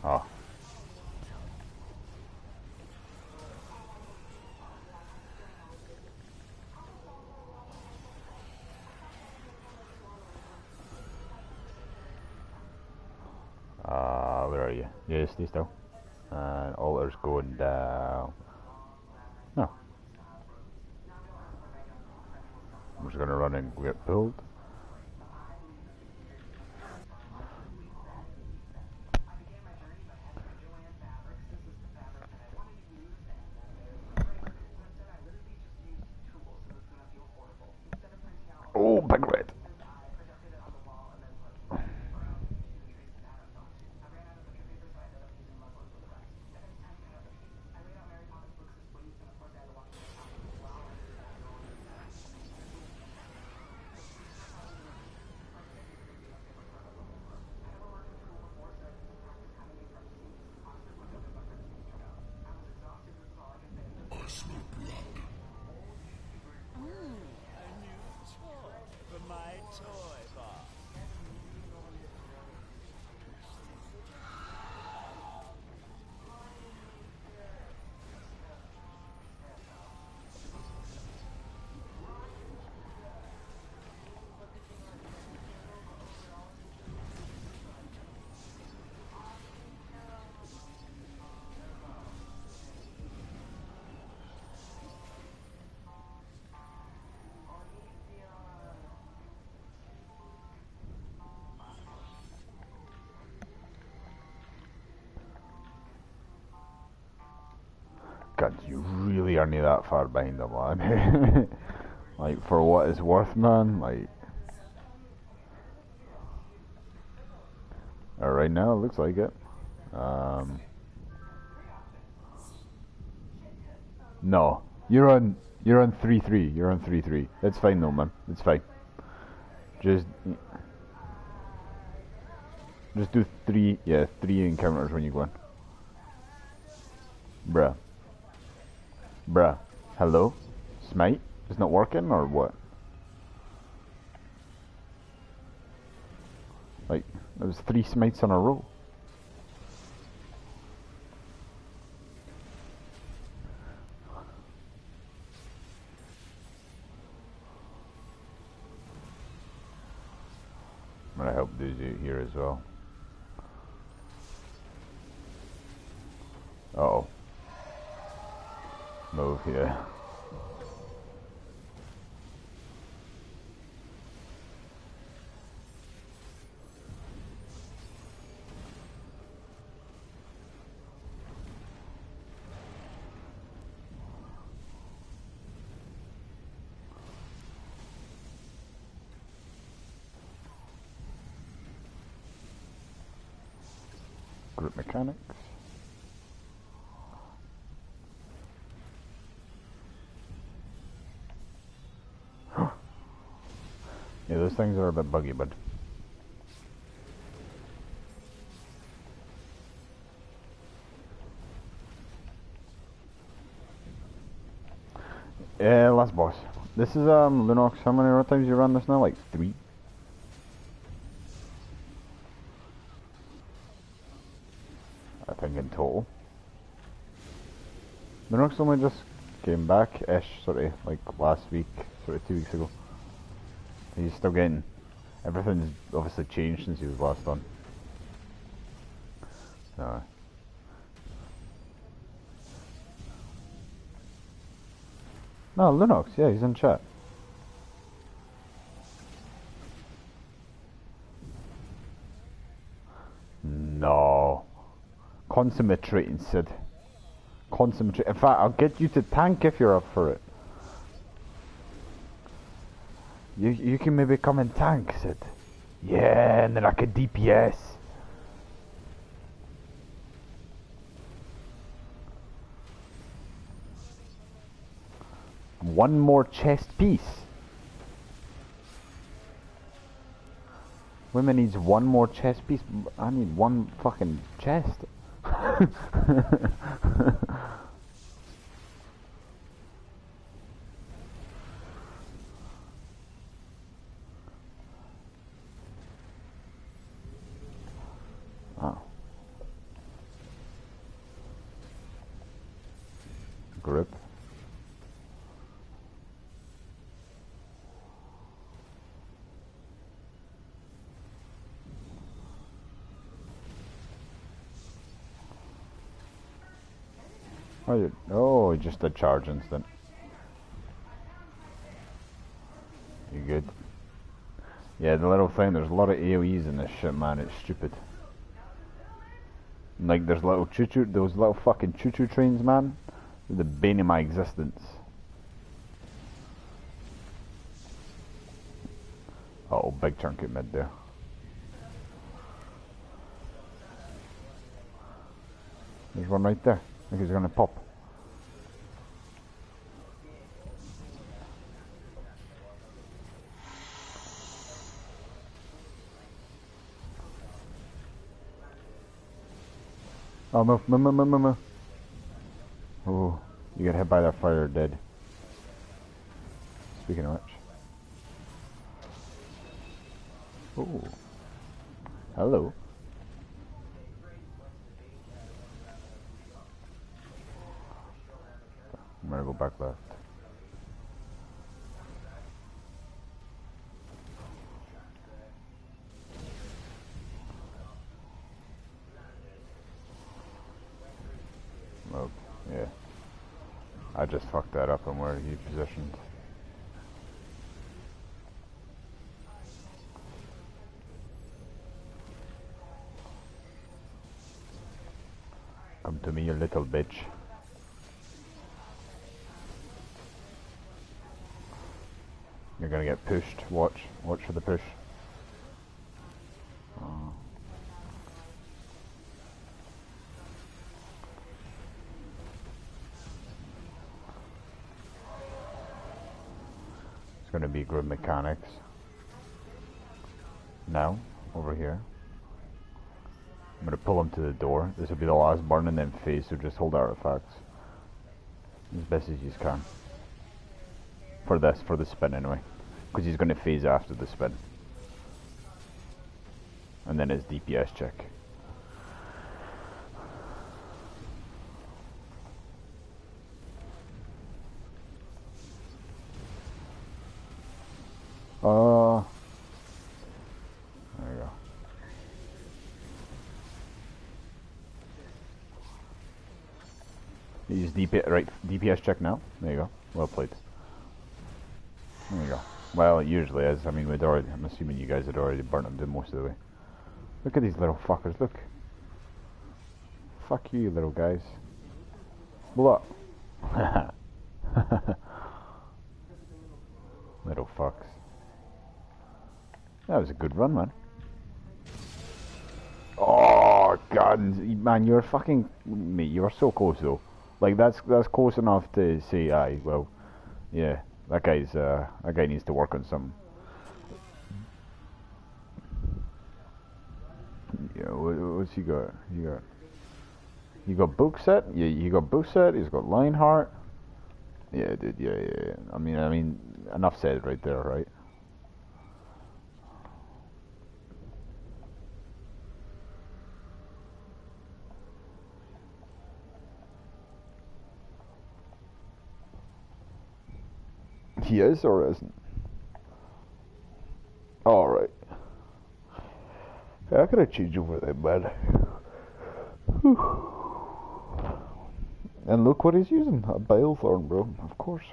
Oh. Where are you? Yeah, stay still. And altar's going down. No. I'm just gonna run and get pulled. Oh, big red. God, you really aren't that far behind them, man. Like, for what it's worth, man, like... Right now, it looks like it. No. You're on 3-3. You're on 3-3. It's fine though, man. It's fine. Just do three encounters when you go in. Bruh. Bruh. Hello? Smite? It's not working or what? Like, there was 3 smites in a row. I'm gonna help these out here as well. Uh oh. Move, yeah. Group mechanics. Yeah, those things are a bit buggy, bud. Last boss. This is Lunox. How many times you run this now? Like 3? I think in total. Lunox only just came back-ish, sort of like last week, sort of 2 weeks ago. He's still getting... Everything's obviously changed since he was last on. So... No, Lunox, yeah, he's in chat. No. Consummate Sid. Consummate. In fact, I'll get you to tank if you're up for it. You can maybe come and tank, Sid. Yeah, and then I could DPS. One more chest piece. Women needs one more chest piece. I need one fucking chest. Oh. Grip. Oh, just a charge instant. You good? Yeah, the little thing, there's a lot of AoEs in this shit, man, it's stupid. Like, there's little choo-choo, those little fucking choo-choo trains, man. They're the bane of my existence. Uh oh, big chunk at mid there. There's one right there. I think he's gonna pop. Oh, move. Oh, you get hit by that fire, dead. Speaking of which. Oh. Hello. I'm gonna go back left. Oh, yeah. I just fucked that up on where he positioned. Come to me, you little bitch. You're gonna get pushed. Watch. Watch for the push. It's gonna be good mechanics. Now, over here. I'm gonna pull him to the door. This will be the last burn and then phase, so just hold artifacts. As best as you can. For this, for the spin anyway. Because he's gonna phase after the spin. And then his DPS check. There you go. Use DPS check now. There you go. Well played. There you go. Well, it usually is. I mean, I'm assuming you guys had already burnt him most of the way. Look at these little fuckers. Look. Fuck you, little guys. What? Little fucks. That was a good run, man. Oh God, man, you're fucking mate. You were so close though. Like that's close enough to say, aye. Well, yeah, that guy needs to work on something. Yeah, what's he got? You got book set. Yeah, you got book set. He's got Lionheart. Yeah, dude. Yeah. I mean, enough said right there, right? He is or isn't? Alright. Yeah, I gotta change over there, man. And look what he's using. A Balethorn, bro. Of course.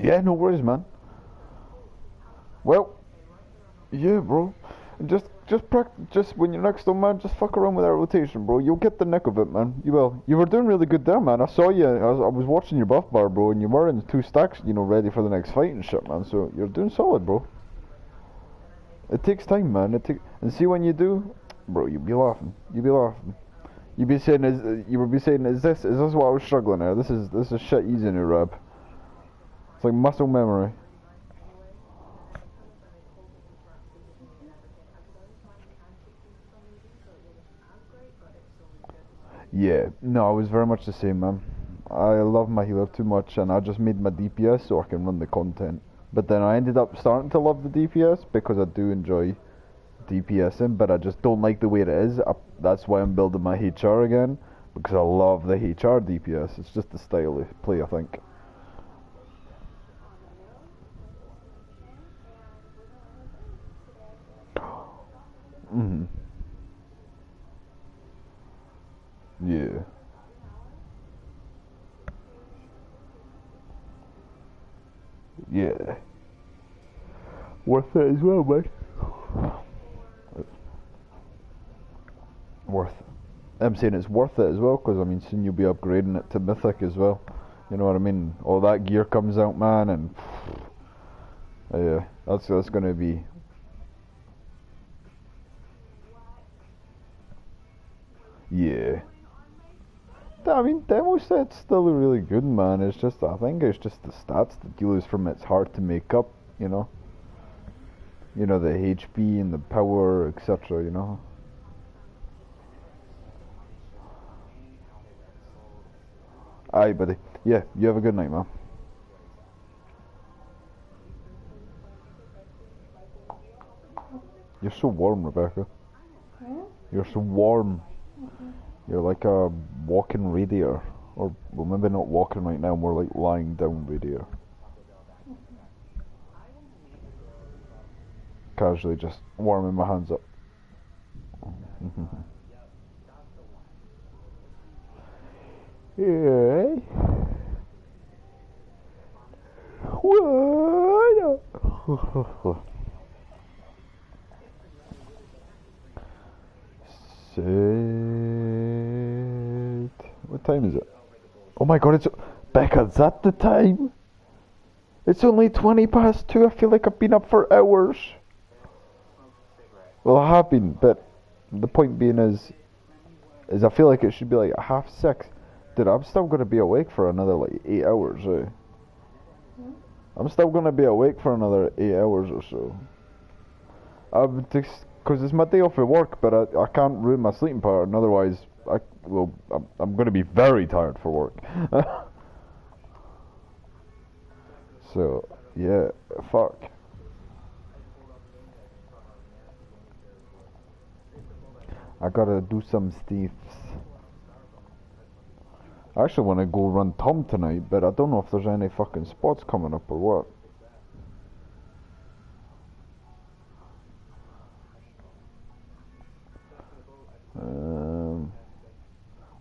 Yeah, no worries, man. Well, yeah, bro. Just when you're next on, man, just fuck around with that rotation, bro. You'll get the nick of it, man. You will. You were doing really good there, man. I saw you. I was watching your buff bar, bro, and you were in 2 stacks, ready for the next fight and shit, man. So you're doing solid, bro. It takes time, man. And see when you do, bro, you'll be laughing. You'll be laughing. You'll be saying, is this what I was struggling at? This is shit easy new rap. It's like muscle memory. Yeah, no, I was very much the same, man. I love my healer too much, and I just made my DPS so I can run the content. But then I ended up starting to love the DPS because I do enjoy DPSing, but I just don't like the way it is. That's why I'm building my HR again, because I love the HR DPS. It's just the style of play, I think. Mhm. Yeah. Yeah. Worth it as well, mate. Worth. I'm saying it's worth it as well, because I mean, soon you'll be upgrading it to Mythic as well. You know what I mean? All that gear comes out, man, and yeah, that's gonna be. Yeah. I mean, demo set's still really good, man. I think it's just the stats that you lose from it's hard to make up, you know? The HP and the power, etc., Aye, buddy. Yeah, you have a good night, man. You're so warm, Rebecca. You're so warm. You're like a walking radiator. Or, well, maybe not walking right now, more like lying down radiator. Casually just warming my hands up. Yeah. What? Sit. What time is it? Oh my god, Becca, is that the time? It's only 20 past 2. I feel like I've been up for hours. Well, I have been, but the point being is I feel like it should be like 6:30. Dude, I'm still gonna be awake for another like 8 hours. I'm still gonna be awake for another 8 hours or so. I'm just because it's my day off at work, but I can't ruin my sleeping pattern. Otherwise, I'm gonna be very tired for work. So yeah, fuck. I gotta do some stuffs. I actually want to go run Tom tonight, but I don't know if there's any fucking spots coming up or what.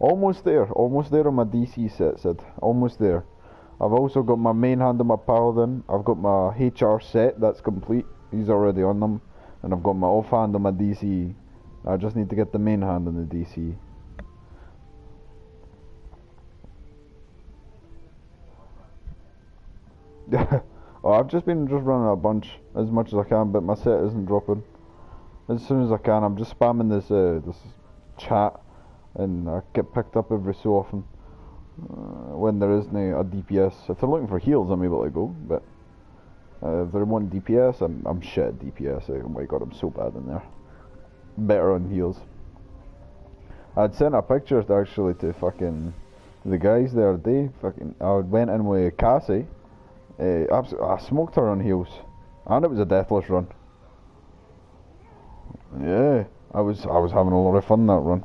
Almost there on my DC set, Sid. Almost there. I've also got my main hand on my paladin. I've got my HR set, that's complete. He's already on them. And I've got my off hand on my DC. I just need to get the main hand on the DC. Oh, I've just been running a bunch as much as I can, but my set isn't dropping. As soon as I can, I'm just spamming this chat, and I get picked up every so often when there isn't a DPS. If they're looking for heals, I'm able to go, but if they want DPS, I'm shit at DPS. Oh my god, I'm so bad in there. Better on heals. I'd sent a picture actually to fucking the guys the other day. Fucking, I went in with Cassie. I smoked her on heals, and it was a deathless run. Yeah, I was having a lot of fun that run.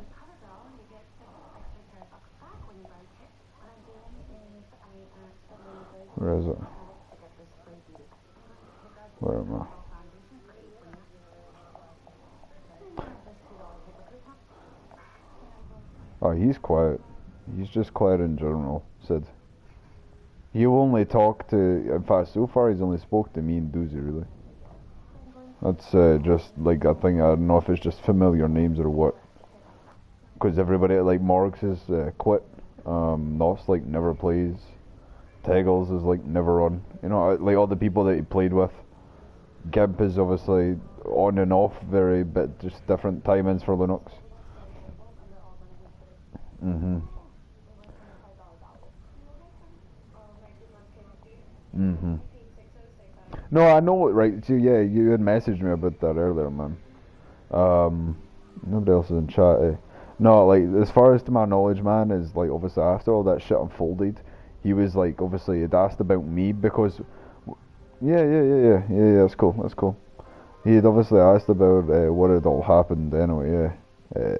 Where is it? Where am I? Oh, he's quiet. He's just quiet in general, Sid. He'll only talk to... In fact, so far he's only spoke to me and Doozy, really. That's just, like, a thing. I don't know if it's just familiar names or what. Because everybody at, like, Morgs is quit. Nos, like, never plays. Teggles is, like, never on. You know, like, all the people that he played with. Gimp is obviously on and off, but just different timings for Linux. No, I know it, right? So yeah, you had messaged me about that earlier, man. Nobody else is in chat. No, like as far as to my knowledge, man, is like obviously after all that shit unfolded, he was like obviously had asked about me because, yeah. That's cool. That's cool. He had obviously asked about what had all happened anyway. Yeah.